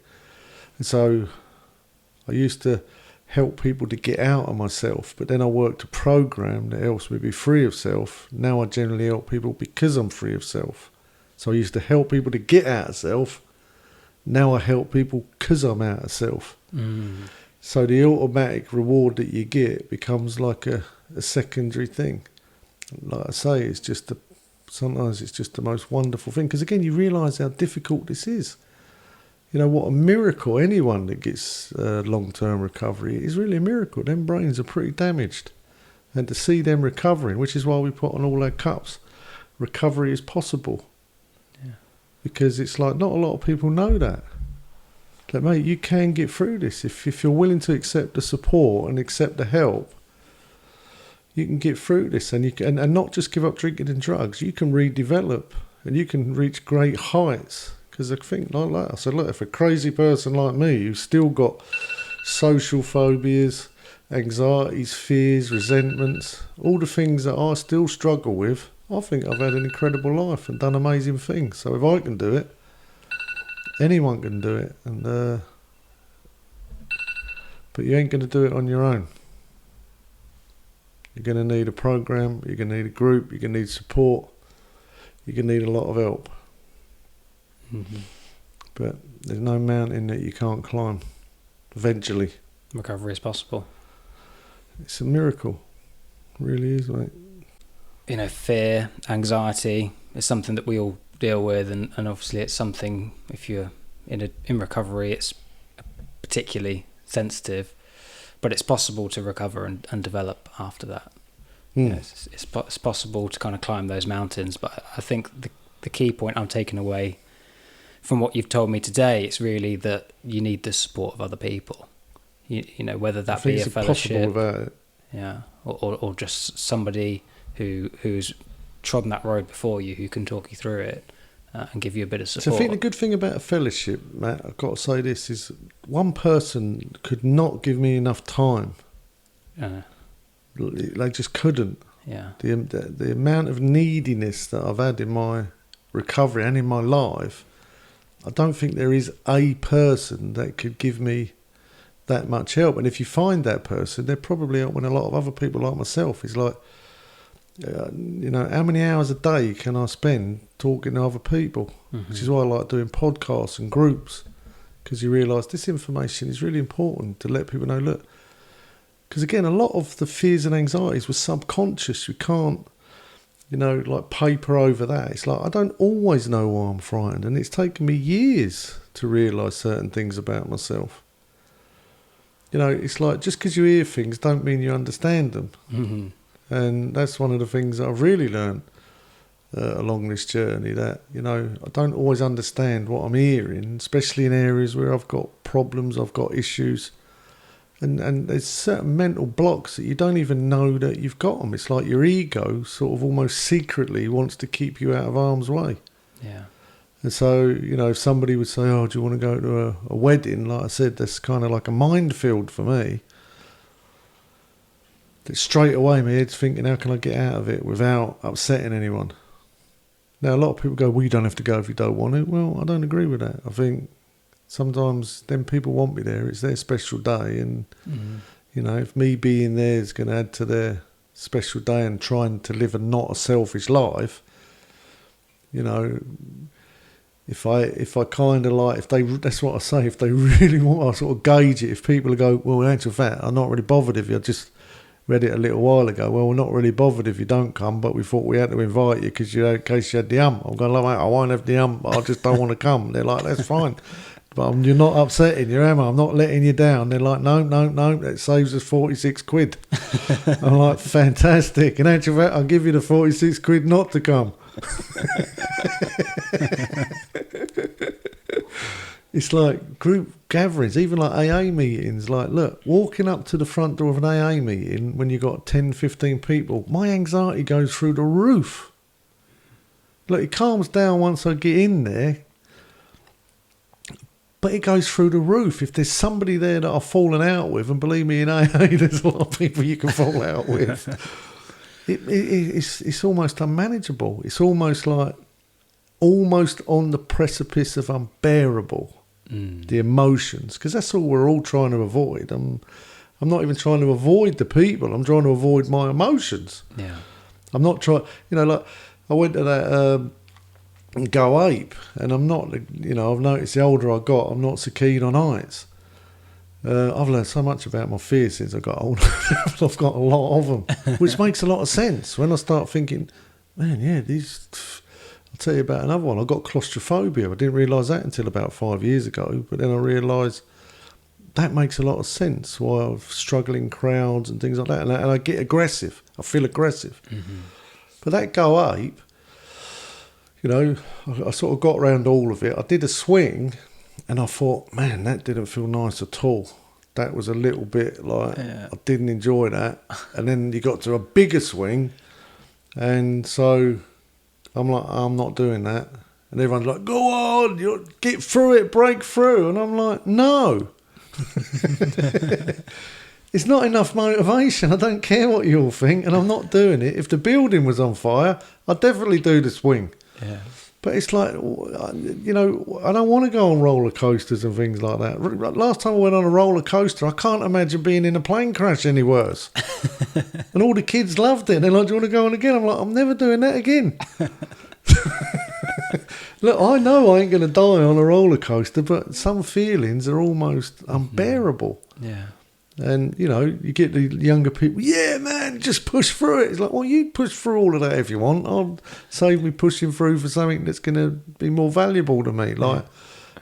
Speaker 2: And so I used to help people to get out of myself, but then I worked a program that helps me be free of self. Now I generally help people because I'm free of self. So I used to help people to get out of self. Now I help people because I'm out of self. So the automatic reward that you get becomes like a secondary thing. Like I say, sometimes it's just the most wonderful thing. Because again, you realise how difficult this is. What a miracle. Anyone that gets long-term recovery is really a miracle. Them brains are pretty damaged. And to see them recovering, which is why we put on all our cups, recovery is possible.
Speaker 1: Yeah.
Speaker 2: Because it's like, not a lot of people know that. Like, mate, you can get through this. If you're willing to accept the support and accept the help, you can get through this. And you can, and not just give up drinking and drugs. You can redevelop and you can reach great heights. Because I think, like that, I said, look, if a crazy person like me who's still got social phobias, anxieties, fears, resentments, all the things that I still struggle with, I think I've had an incredible life and done amazing things. So if I can do it, anyone can do it. But you ain't going to do it on your own. You're going to need a program, you're going to need a group, you're going to need support, you're going to need a lot of help. But there's no mountain that you can't climb. Eventually.
Speaker 1: Recovery is possible.
Speaker 2: It's a miracle. It really is, mate.
Speaker 1: Fear, anxiety is something that we all deal with, and obviously it's something, if you're in recovery, it's particularly sensitive, but it's possible to recover and develop after that. It's possible to kind of climb those mountains, but I think the key point I'm taking away from what you've told me today, it's really that you need the support of other people. Whether that be a fellowship,
Speaker 2: without it.
Speaker 1: Yeah, or just somebody who's trodden that road before you, who can talk you through it and give you a bit of support.
Speaker 2: So I think the good thing about a fellowship, Matt, I've got to say this, is one person could not give me enough time. They just couldn't.
Speaker 1: Yeah.
Speaker 2: The amount of neediness that I've had in my recovery and in my life, I don't think there is a person that could give me that much help. And if you find that person, they're probably helping a lot of other people like myself. It's like, how many hours a day can I spend talking to other people? Which is why I like doing podcasts and groups, because you realise this information is really important to let people know, look, because again, a lot of the fears and anxieties were subconscious. you know, like paper over that. It's like I don't always know why I'm frightened, and it's taken me years to realise certain things about myself. You know, it's like just because you hear things don't mean you understand them.
Speaker 1: Mm-hmm.
Speaker 2: And that's one of the things that I've really learned along this journey, that, you know, I don't always understand what I'm hearing, especially in areas where I've got problems, I've got issues. And there's certain mental blocks that you don't even know that you've got them. It's like your ego sort of almost secretly wants to keep you out of harm's way.
Speaker 1: Yeah.
Speaker 2: And so, you know, if somebody would say, oh, do you want to go to a wedding? Like I said, that's kind of like a minefield for me. That straight away my head's thinking, how can I get out of it without upsetting anyone? Now, a lot of people go, well, you don't have to go if you don't want to. Well, I don't agree with that. I think sometimes then people want me there. It's their special day. And, you know, if me being there is going to add to their special day and trying to live a not a selfish life, you know, if I kind of like, if they, that's what I say, if they really want, I sort of gauge it. If people go, well, in actual fact, I'm not really bothered if you just read it a little while ago. Well, we're not really bothered if you don't come, but we thought we had to invite you because in case you had the hump. I'm going, like, mate, I won't have the hump, I just don't want to come. They're like, that's fine. But you're not upsetting you, am I? I'm not letting you down. They're like, no, it saves us 46 quid. I'm like, fantastic. In actual fact, I'll give you the 46 quid not to come. It's like group gatherings, even like AA meetings. Like, look, walking up to the front door of an AA meeting when you've got 10, 15 people, my anxiety goes through the roof. Look, it calms down once I get in there, but it goes through the roof. If there's somebody there that I've fallen out with, and believe me, in AA, there's a lot of people you can fall out with. It's almost unmanageable. It's almost like almost on the precipice of unbearable. The emotions, because that's all we're all trying to avoid. I'm not even trying to avoid the people. I'm trying to avoid my emotions.
Speaker 1: Yeah.
Speaker 2: I'm not trying. You know, like I went to that Go Ape, and I'm not. You know, I've noticed the older I got, I'm not so keen on heights. I've learned so much about my fears since I got older. I've got a lot of them, which makes a lot of sense when I start thinking, man, yeah, these. I'll tell you about another one. I got claustrophobia. I didn't realise that until about 5 years ago, but then I realised that makes a lot of sense, why I'm struggling crowds and things like that. And I get aggressive. I feel aggressive. Mm-hmm. But that Go Ape, you know, I sort of got around all of it. I did a swing and I thought, man, that didn't feel nice at all. That was a little bit like, I didn't enjoy that. And then you got to a bigger swing, and so I'm like, I'm not doing that. And everyone's like, go on, get through it, break through. And I'm like, no. It's not enough motivation. I don't care what you all think, and I'm not doing it. If the building was on fire, I'd definitely do the swing. Yeah. But it's like, you know, I don't want to go on roller coasters and things like that. Last time I went on a roller coaster, I can't imagine being in a plane crash any worse. And all the kids loved it. They're like, do you want to go on again? I'm like, I'm never doing that again. Look, I know I ain't going to die on a roller coaster, but some feelings are almost unbearable.
Speaker 1: Yeah.
Speaker 2: And, you know, you get the younger people, yeah, man, just push through it. It's like, well, you push through all of that if you want. I'll save me pushing through for something that's going to be more valuable to me. Like,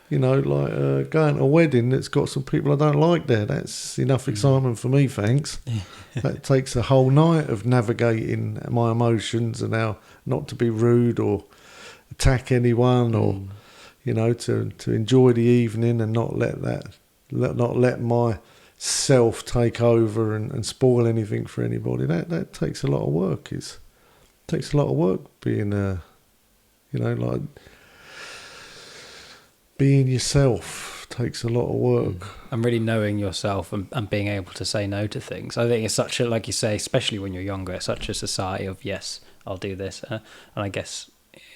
Speaker 2: you know, like going to a wedding that's got some people I don't like there. That's enough excitement for me, thanks. That takes a whole night of navigating my emotions and how not to be rude or attack anyone or, you know, to enjoy the evening and not let my self take over and spoil anything for anybody. That takes a lot of work. It takes a lot of work being you know, like being yourself takes a lot of work.
Speaker 1: And really knowing yourself and being able to say no to things. I think it's such a, like you say, especially when you're younger, it's such a society of, yes, I'll do this. And I guess,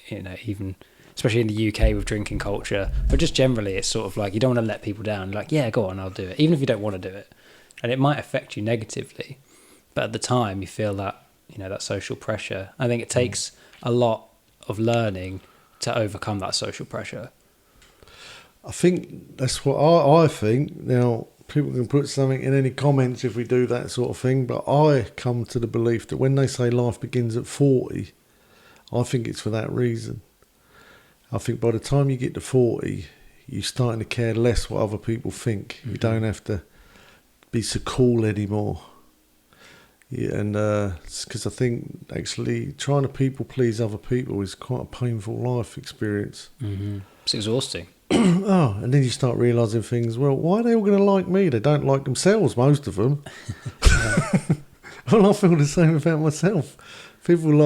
Speaker 1: you know, even especially in the UK with drinking culture, but just generally, it's sort of like you don't want to let people down. Like, yeah, go on, I'll do it, even if you don't want to do it. And it might affect you negatively, but at the time you feel that, you know, that social pressure. I think it takes a lot of learning to overcome that social pressure.
Speaker 2: I think that's what I think. Now, people can put something in any comments if we do that sort of thing, but I come to the belief that when they say life begins at 40, I think it's for that reason. I think by the time you get to 40, you're starting to care less what other people think. You don't have to be so cool anymore. Yeah, and because I think actually trying to people please other people is quite a painful life experience.
Speaker 1: It's exhausting.
Speaker 2: Oh, and then you start realising things. Well, why are they all going to like me? They don't like themselves, most of them. Well, I feel the same about myself. People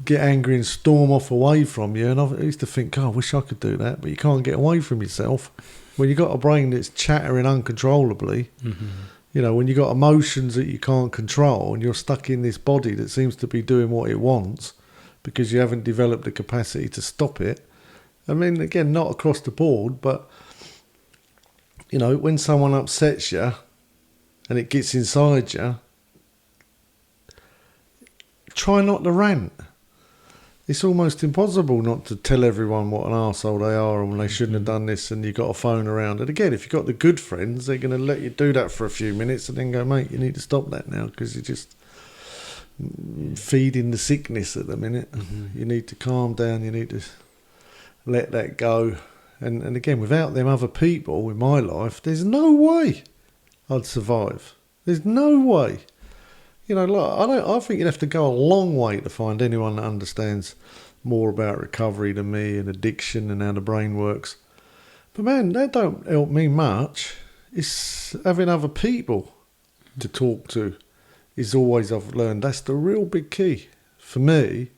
Speaker 2: get angry and storm off away from you, and I used to think, I wish I could do that, but you can't get away from yourself. When you've got a brain that's chattering uncontrollably, when you've got emotions that you can't control and you're stuck in this body that seems to be doing what it wants because you haven't developed the capacity to stop it. I mean, again, not across the board, but, when someone upsets you and it gets inside you, try not to rant. It's almost impossible not to tell everyone what an arsehole they are and they shouldn't have done this, and you've got a phone around. And again, if you've got the good friends, they're going to let you do that for a few minutes and then go, mate, you need to stop that now because you're just feeding the sickness at the minute. You need to calm down. You need to let that go. And again, without them other people in my life, there's no way I'd survive. There's no way. I think you'd have to go a long way to find anyone that understands more about recovery than me and addiction and how the brain works. But man, that don't help me much. It's having other people to talk to is always, I've learned, that's the real big key for me.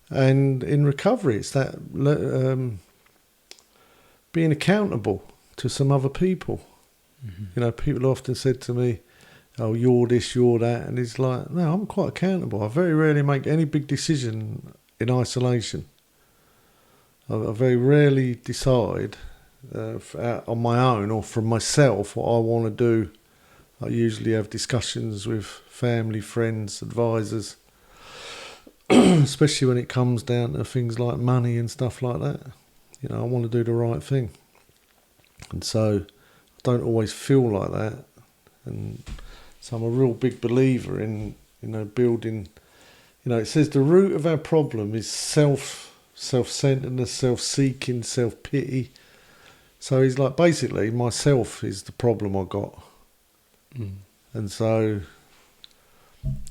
Speaker 2: And in recovery, it's that being accountable to some other people. People often said to me, oh, you're this, you're that. And it's like, no, I'm quite accountable. I very rarely make any big decision in isolation. I very rarely decide on my own or from myself what I want to do. I usually have discussions with family, friends, advisors, especially when it comes down to things like money and stuff like that. I want to do the right thing. And so I don't always feel like that. And so I'm a real big believer in, building, it says the root of our problem is self-centeredness, self-seeking, self-pity. So he's like, basically, myself is the problem I got. And so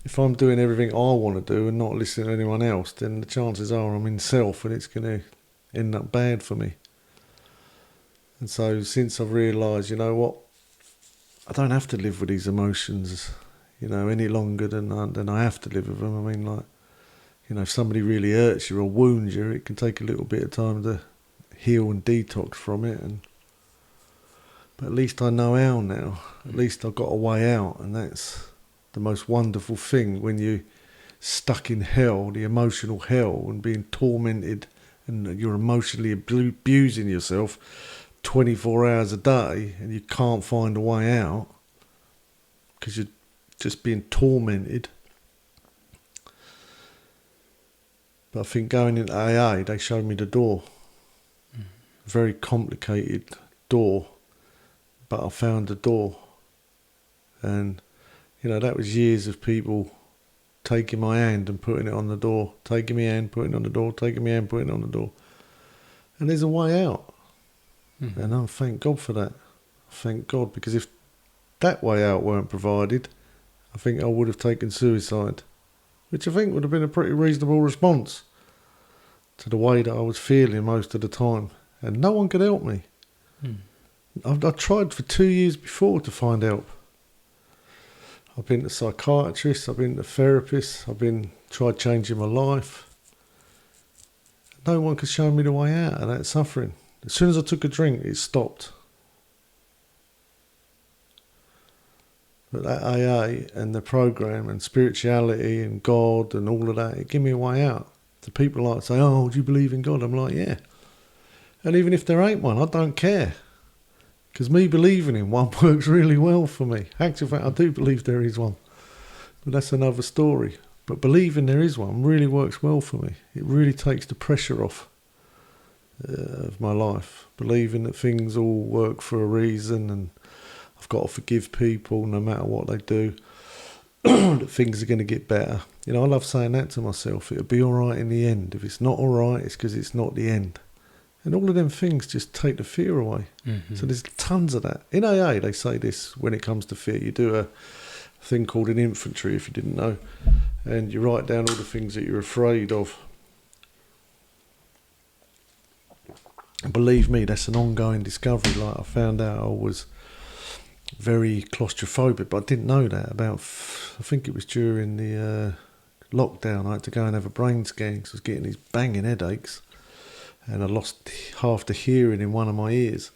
Speaker 2: if I'm doing everything I want to do and not listening to anyone else, then the chances are I'm in self and it's going to end up bad for me. And so since I've realised, I don't have to live with these emotions, any longer than I have to live with them. I mean, if somebody really hurts you or wounds you, it can take a little bit of time to heal and detox from it. But at least I know how now. At least I've got a way out, and that's the most wonderful thing when you're stuck in hell, the emotional hell, and being tormented, and you're emotionally abusing yourself 24 hours a day and you can't find a way out because you're just being tormented. But I think going into AA, they showed me the door. Very complicated door, but I found the door. And, that was years of people taking my hand and putting it on the door, taking my hand, putting it on the door, taking my hand, putting it on the door. And there's a way out. And I thank God for that. Thank God, because if that way out weren't provided, I think I would have taken suicide, which I think would have been a pretty reasonable response to the way that I was feeling most of the time. And no one could help me. I tried for 2 years before to find help. I've been to psychiatrists, I've been to therapists, tried changing my life. No one could show me the way out of that suffering. As soon as I took a drink, it stopped. But that AA and the program and spirituality and God and all of that, it gave me a way out. The people like say, oh, do you believe in God? I'm like, yeah. And even if there ain't one, I don't care. Because me believing in one works really well for me. Actually, in fact, I do believe there is one. But that's another story. But believing there is one really works well for me. It really takes the pressure off of my life, believing that things all work for a reason and I've got to forgive people no matter what they do, that things are going to get better. You know, I love saying that to myself. It'll be all right in the end. If it's not all right, it's because it's not the end. And all of them things just take the fear away.
Speaker 1: Mm-hmm.
Speaker 2: So there's tons of that. In AA, they say this when it comes to fear. You do a thing called an inventory, if you didn't know, and you write down all the things that you're afraid of. And believe me, that's an ongoing discovery. Like, I found out I was very claustrophobic, but I didn't know that about, I think it was during the lockdown. I had to go and have a brain scan because I was getting these banging headaches, and I lost half the hearing in one of my ears.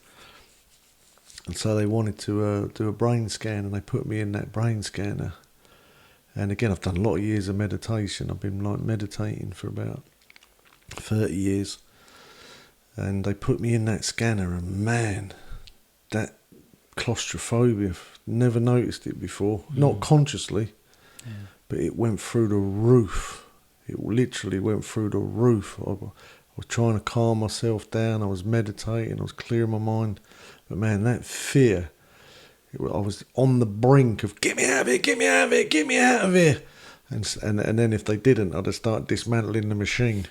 Speaker 2: And so they wanted to do a brain scan, and they put me in that brain scanner. And again, I've done a lot of years of meditation. I've been like meditating for about 30 years. And they put me in that scanner, and man, that claustrophobia, never noticed it before, not consciously, but it went through the roof. It literally went through the roof. I was trying to calm myself down, I was meditating, I was clearing my mind, but man, that fear, I was on the brink of, get me out of here, get me out of here, get me out of here. And then if they didn't, I'd have started dismantling the machine.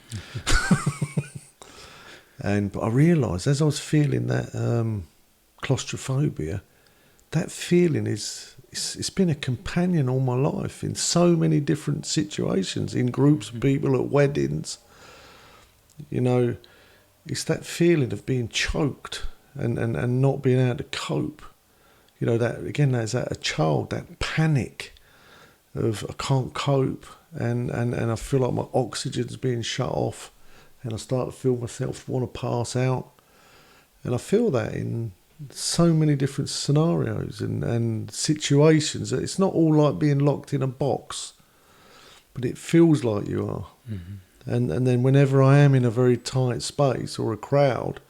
Speaker 2: But I realised as I was feeling that claustrophobia, that feeling it's been a companion all my life in so many different situations, in groups of people, at weddings. You know, it's that feeling of being choked and not being able to cope. You know, that again, that's a child, that panic of I can't cope, and I feel like my oxygen's being shut off. And I start to feel myself want to pass out. And I feel that in so many different scenarios and situations. It's not all like being locked in a box, but it feels like you are. Mm-hmm. And then whenever I am in a very tight space or a crowd,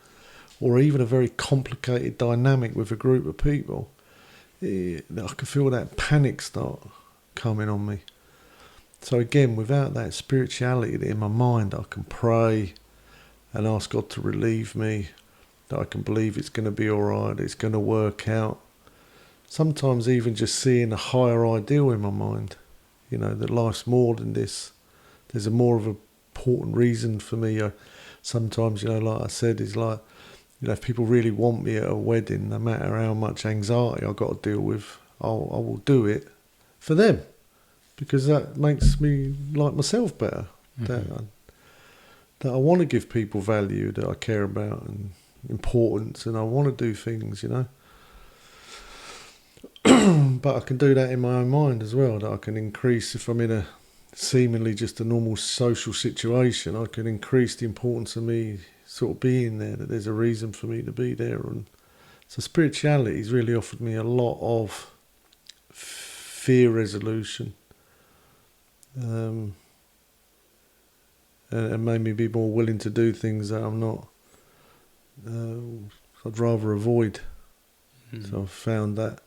Speaker 2: or even a very complicated dynamic with a group of people, I can feel that panic start coming on me. So again, without that spirituality in my mind, I can pray and ask God to relieve me, that I can believe it's going to be all right, it's going to work out. Sometimes even just seeing a higher ideal in my mind, you know, that life's more than this. There's a more of an important reason for me. Sometimes, you know, like I said, is like, you know, if people really want me at a wedding, no matter how much anxiety I've got to deal with, I will do it for them. Because that makes me like myself better. Mm-hmm. That I want to give people value that I care about and importance, and I want to do things, you know. But I can do that in my own mind as well. That I can increase, if I'm in a seemingly just a normal social situation, I can increase the importance of me sort of being there. That there's a reason for me to be there, and so spirituality has really offered me a lot of fear resolution. And made me be more willing to do things that I'm not, I'd rather avoid. So I've found that,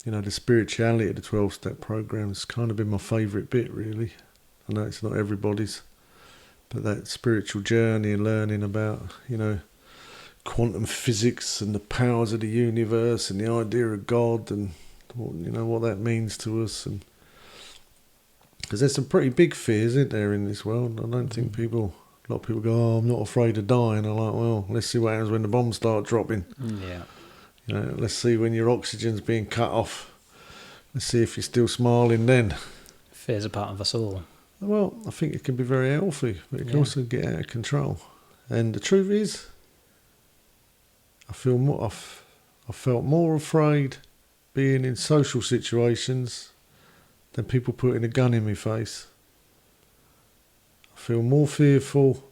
Speaker 2: you know, the spirituality of the 12-step program has kind of been my favourite bit, really. I know it's not everybody's, but that spiritual journey and learning about, you know, quantum physics and the powers of the universe and the idea of God and, you know, what that means to us. And because there's some pretty big fears, isn't there, in this world? I don't think a lot of people go, oh, I'm not afraid of dying. I'm like, well, let's see what happens when the bombs start dropping.
Speaker 1: Yeah.
Speaker 2: You know, let's see when your oxygen's being cut off. Let's see if you're still smiling then.
Speaker 1: Fear's a part of us all.
Speaker 2: Well, I think it can be very healthy, but it can also get out of control. And the truth is, I felt more afraid being in social situations than people putting a gun in my face. I feel more fearful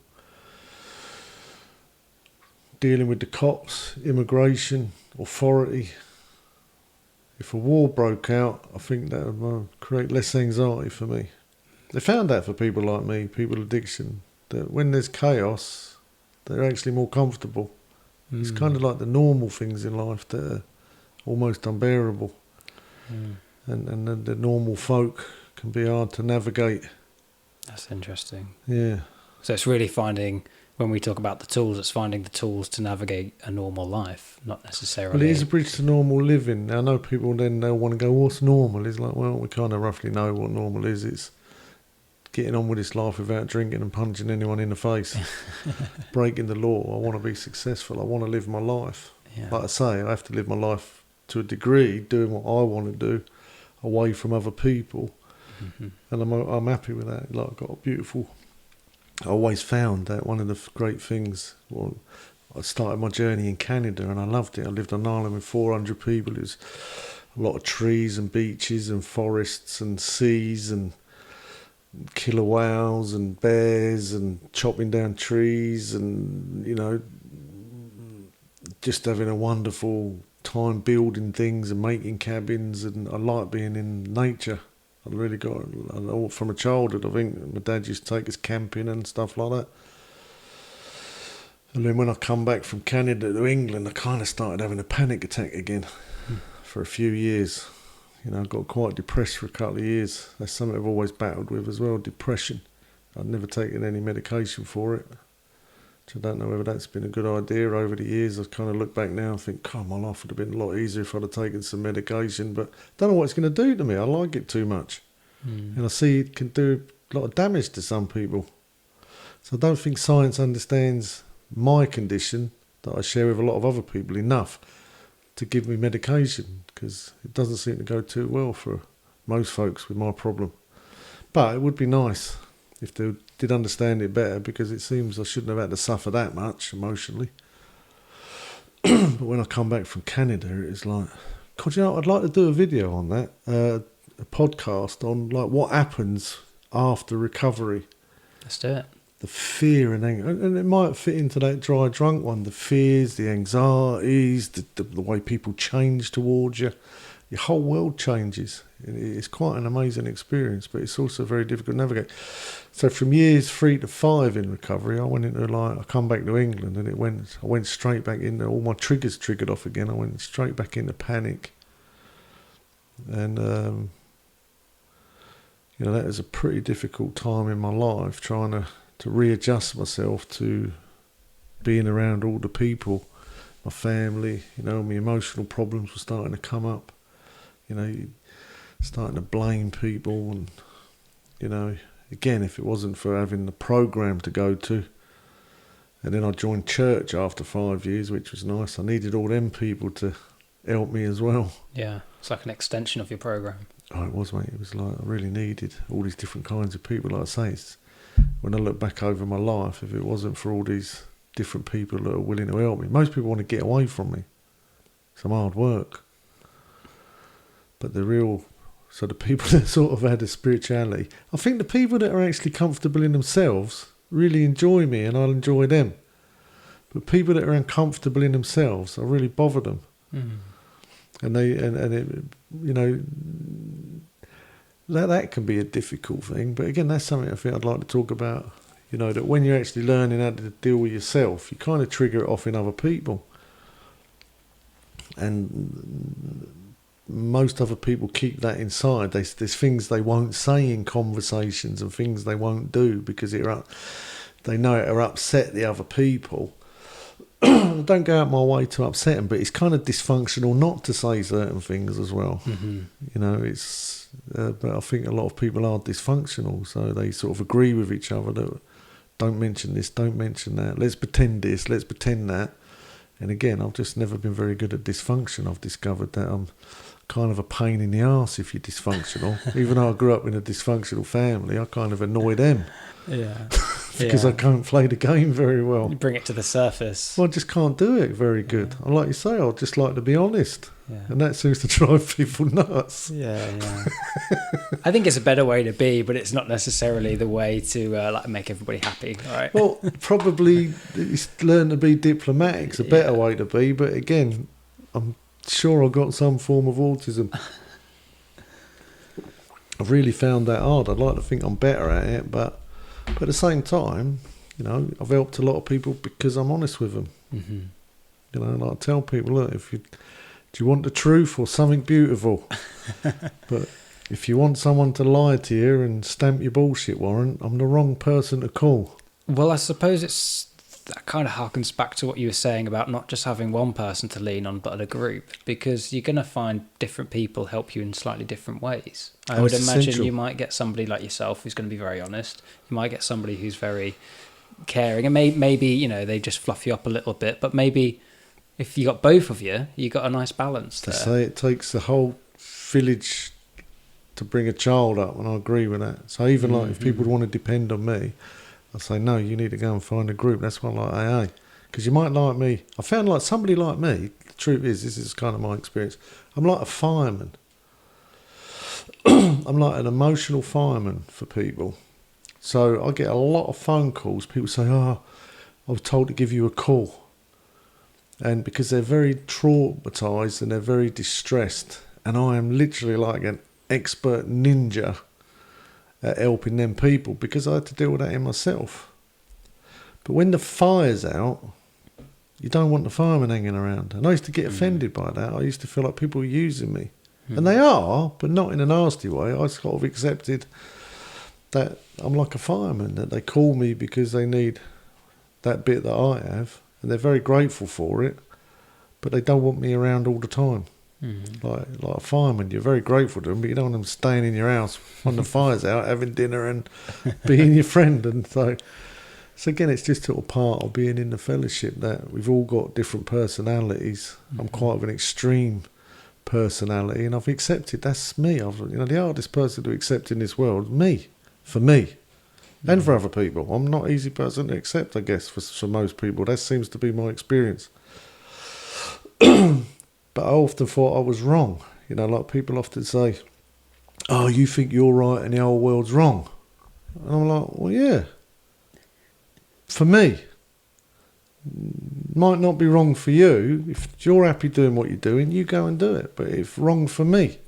Speaker 2: dealing with the cops, immigration, authority. If a war broke out, I think that would create less anxiety for me. They found that for people like me, people with addiction, that when there's chaos, they're actually more comfortable. It's kind of like the normal things in life that are almost unbearable. And the normal folk can be hard to navigate.
Speaker 1: That's interesting.
Speaker 2: Yeah.
Speaker 1: So it's really finding, when we talk about the tools, it's finding the tools to navigate a normal life, not necessarily...
Speaker 2: Well, it is a bridge to normal living. I know people then they'll want to go, what's normal? It's like, well, we kind of roughly know what normal is. It's getting on with this life without drinking and punching anyone in the face, breaking the law. I want to be successful. I want to live my life.
Speaker 1: Yeah.
Speaker 2: Like I say, I have to live my life to a degree, doing what I want to do, away from other people.
Speaker 1: Mm-hmm.
Speaker 2: And I'm happy with that. Like, I've got a beautiful... I always found that one of the great things... Well, I started my journey in Canada and I loved it. I lived on an island with 400 people. It was a lot of trees and beaches and forests and seas and killer whales and bears and chopping down trees and, you know, just having a wonderful time building things and making cabins. And I like being in nature. I really got, from a childhood, I think my dad used to take us camping and stuff like that. And then when I come back from Canada to England, I kind of started having a panic attack again for a few years. You know, I got quite depressed for a couple of years. That's something I've always battled with as well, depression. I'd never taken any medication for it. Which I don't know whether that's been a good idea over the years. I kind of look back now and think, God, my life would have been a lot easier if I'd have taken some medication. But I don't know what it's going to do to me. I like it too much. And I see it can do a lot of damage to some people. So I don't think science understands my condition that I share with a lot of other people enough to give me medication, because it doesn't seem to go too well for most folks with my problem. But it would be nice if they did understand it better, because it seems I shouldn't have had to suffer that much emotionally. But when I come back from Canada, it's like, God, you know, I'd like to do a video on that, a podcast on like what happens after recovery.
Speaker 1: Let's do it.
Speaker 2: The fear and anger, and it might fit into that dry drunk one. The fears, the anxieties, the way people change towards you. Your whole world changes. It's quite an amazing experience, but it's also very difficult to navigate. So from years 3 to 5 in recovery, I went into I come back to England, and I went straight back into, all my triggers triggered off again. I went straight back into panic. And, you know, that was a pretty difficult time in my life, trying to readjust myself to being around all the people, my family. You know, my emotional problems were starting to come up. You know, starting to blame people, and, you know, again, if it wasn't for having the program to go to, and then I joined church after 5 years, which was nice. I needed all them people to help me as well.
Speaker 1: Yeah, it's like an extension of your program.
Speaker 2: Oh, it was, mate. It was like I really needed all these different kinds of people. Like I say, when I look back over my life, if it wasn't for all these different people that are willing to help me, most people want to get away from me. Some hard work. But the people that sort of had a spirituality, I think the people that are actually comfortable in themselves really enjoy me, and I'll enjoy them. But people that are uncomfortable in themselves, I really bother them. And it, you know, that can be a difficult thing. But again, that's something I think I'd like to talk about. You know, that when you're actually learning how to deal with yourself, you kind of trigger it off in other people. And most other people keep that inside. There's things they won't say in conversations and things they won't do because they know it'll upset the other people. I don't go out my way to upset them, but it's kind of dysfunctional not to say certain things as well. You know, it's but I think a lot of people are dysfunctional, so they sort of agree with each other that don't mention this, don't mention that, let's pretend this, let's pretend that. And again, I've just never been very good at dysfunction. I've discovered that I'm kind of a pain in the arse if you're dysfunctional. Even though I grew up in a dysfunctional family, I kind of annoy them.
Speaker 1: Yeah.
Speaker 2: Because I can't play the game very well.
Speaker 1: You bring it to the surface.
Speaker 2: Well, I just can't do it very good. And like you say, I'd just like to be honest.
Speaker 1: Yeah.
Speaker 2: And that seems to drive people nuts.
Speaker 1: Yeah. I think it's a better way to be, but it's not necessarily the way to like make everybody happy, right?
Speaker 2: Well, probably it's learn to be diplomatic's a better way to be, but again, I'm sure I've got some form of autism. I've really found that hard. I'd like to think I'm better at it, but at the same time, you know, I've helped a lot of people because I'm honest with them. You know, and I tell people, look, do you want the truth or something beautiful? But if you want someone to lie to you and stamp your bullshit warrant, I'm the wrong person to call.
Speaker 1: Well, I suppose it's that kind of harkens back to what you were saying about not just having one person to lean on, but a group, because you're going to find different people help you in slightly different ways. I would imagine
Speaker 2: essential.
Speaker 1: you might get somebody like yourself who's going to be very honest. You might get somebody who's very caring, and maybe, you know, they just fluff you up a little bit, but maybe if you got both of you, you got a nice balance
Speaker 2: To
Speaker 1: there.
Speaker 2: say it takes the whole village to bring a child up, and I agree with that. So even like if people want to depend on me, I say no, you need to go and find a group. That's why I like AA, because you might like me. I found like somebody like me. The truth is, this is kind of my experience. I'm like a fireman. I'm like an emotional fireman for people. So I get a lot of phone calls. People say, "Oh, I was told to give you a call," and because they're very traumatised and they're very distressed, and I am literally like an expert ninja at helping them people because I had to deal with that in myself. But when the fire's out, you don't want the fireman hanging around. And I used to get offended by that. I used to feel like people were using me. And they are, but not in a nasty way. I sort of accepted that I'm like a fireman, that they call me because they need that bit that I have, and they're very grateful for it, but they don't want me around all the time. Like a fireman, you're very grateful to them, but you don't want them staying in your house when the fire's out, having dinner and being your friend. And so again, it's just sort of part of being in the fellowship that we've all got different personalities. I'm quite of an extreme personality, and I've accepted that's me. The hardest person to accept in this world, me, for me, and for other people. I'm not an easy person to accept, I guess, for most people. That seems to be my experience. But I often thought I was wrong. You know, like people often say, "Oh, you think you're right and the whole world's wrong." And I'm like, well, yeah. For me. Might not be wrong for you. If you're happy doing what you're doing, you go and do it. But it's wrong for me.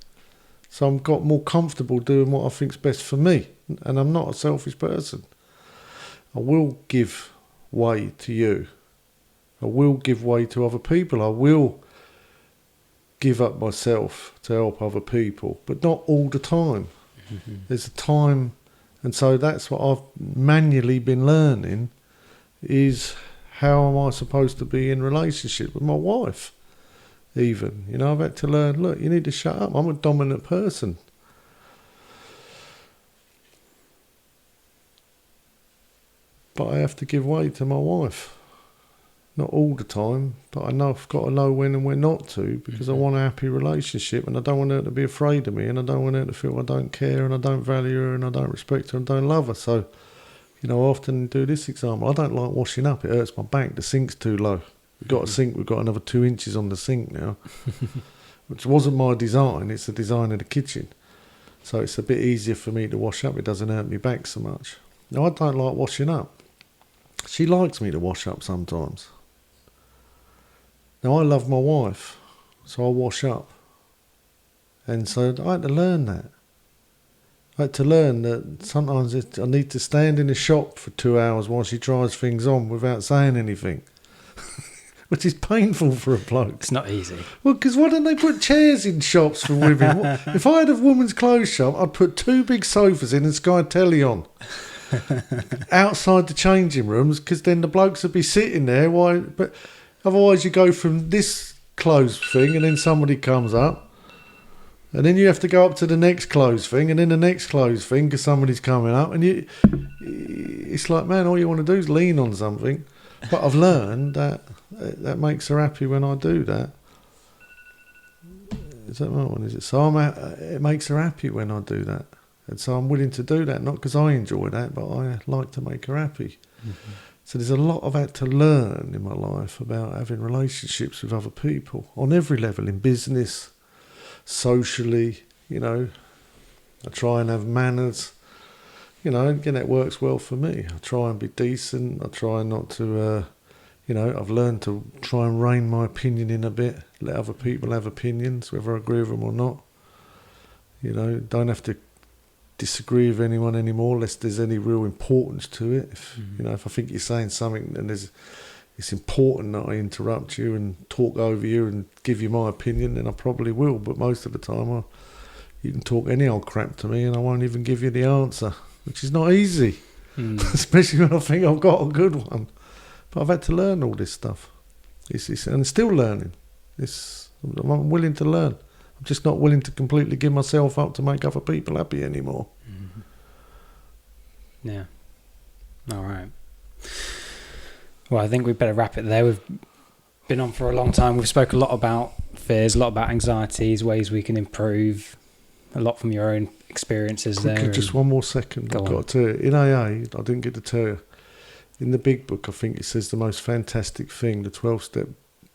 Speaker 2: So I've got more comfortable doing what I think's best for me. And I'm not a selfish person. I will give way to you. I will give way to other people. I will give up myself to help other people, but not all the time. There's a time, and so that's what I've manually been learning, is how am I supposed to be in relationship with my wife even. You know, I've had to learn, look, you need to shut up. I'm a dominant person. But I have to give way to my wife. Not all the time, but I know I've got to know when and when not to, because I want a happy relationship, and I don't want her to be afraid of me, and I don't want her to feel I don't care and I don't value her and I don't respect her and don't love her. So, you know, I often do this example. I don't like washing up. It hurts my back. The sink's too low. We've got a sink. We've got another 2 inches on the sink now, which wasn't my design. It's the design of the kitchen. So it's a bit easier for me to wash up. It doesn't hurt me back so much. Now, I don't like washing up. She likes me to wash up sometimes. Now, I love my wife, so I wash up. And so I had to learn that. I had to learn that sometimes I need to stand in the shop for 2 hours while she tries things on without saying anything. Which is painful for a bloke.
Speaker 1: It's not easy.
Speaker 2: Well, because why don't they put chairs in shops for women? If I had a woman's clothes shop, I'd put 2 big sofas in and Sky Telly on. Outside the changing rooms, because then the blokes would be sitting there. Why? But otherwise you go from this clothes thing and then somebody comes up, and then you have to go up to the next clothes thing and then the next clothes thing because somebody's coming up, and it's like, man, all you want to do is lean on something. But I've learned that makes her happy when I do that. Is that right one? Is it? So it makes her happy when I do that. And so I'm willing to do that, not because I enjoy that, but I like to make her happy. Mm-hmm. So there's a lot I've had to learn in my life about having relationships with other people on every level, in business, socially, you know. I try and have manners. You know, again, that works well for me. I try and be decent. I try not to, I've learned to try and rein my opinion in a bit, let other people have opinions, whether I agree with them or not. You know, don't have to disagree with anyone anymore unless there's any real importance to it. If if I think you're saying something and it's important that I interrupt you and talk over you and give you my opinion, then I probably will. But most of the time, you can talk any old crap to me and I won't even give you the answer, which is not easy, especially when I think I've got a good one. But I've had to learn all this stuff. And still learning. I'm willing to learn. I'm just not willing to completely give myself up to make other people happy anymore.
Speaker 1: Mm-hmm. Yeah. All right. Well, I think we'd better wrap it there. We've been on for a long time. We've spoke a lot about fears, a lot about anxieties, ways we can improve, a lot from your own experiences there.
Speaker 2: Just one more second. I've got to tell you. In AA, I didn't get to tell you. In the big book, I think it says the most fantastic thing, the 12-step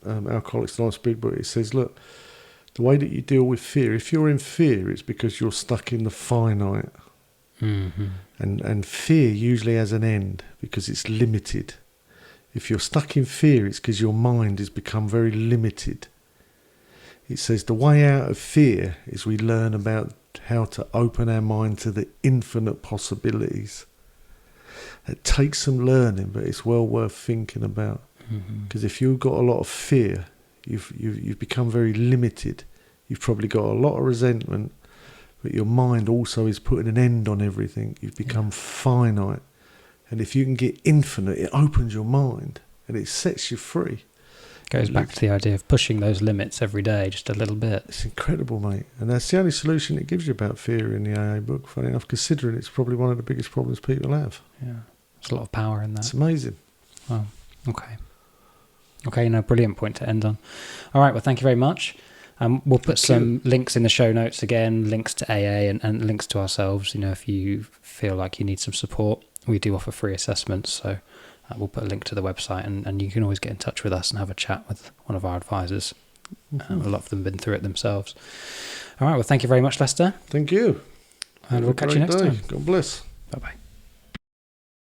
Speaker 2: Alcoholics Anonymous big book. It says, look, the way that you deal with fear, if you're in fear, it's because you're stuck in the finite.
Speaker 1: Mm-hmm.
Speaker 2: And fear usually has an end because it's limited. If you're stuck in fear, it's because your mind has become very limited. It says the way out of fear is we learn about how to open our mind to the infinite possibilities. It takes some learning, but it's well worth thinking about. Because if you've got a lot of fear, you've become very limited. You've probably got a lot of resentment, but your mind also is putting an end on everything. You've become finite. And if you can get infinite, it opens your mind and it sets you free.
Speaker 1: Goes back to the idea of pushing those limits every day, just a little bit.
Speaker 2: It's incredible, mate. And that's the only solution it gives you about fear in the AA book, funny enough, considering it's probably one of the biggest problems people have.
Speaker 1: Yeah, there's a lot of power in that.
Speaker 2: It's amazing.
Speaker 1: Wow, okay. Okay, brilliant point to end on. All right, well, thank you very much. We'll put some links in the show notes again, links to AA and links to ourselves. If you feel like you need some support, we do offer free assessments. So we'll put a link to the website and you can always get in touch with us and have a chat with one of our advisors. A lot of them have been through it themselves. All right, well, thank you very much, Lester.
Speaker 2: Thank you.
Speaker 1: And we'll catch you next time.
Speaker 2: God bless.
Speaker 1: Bye-bye.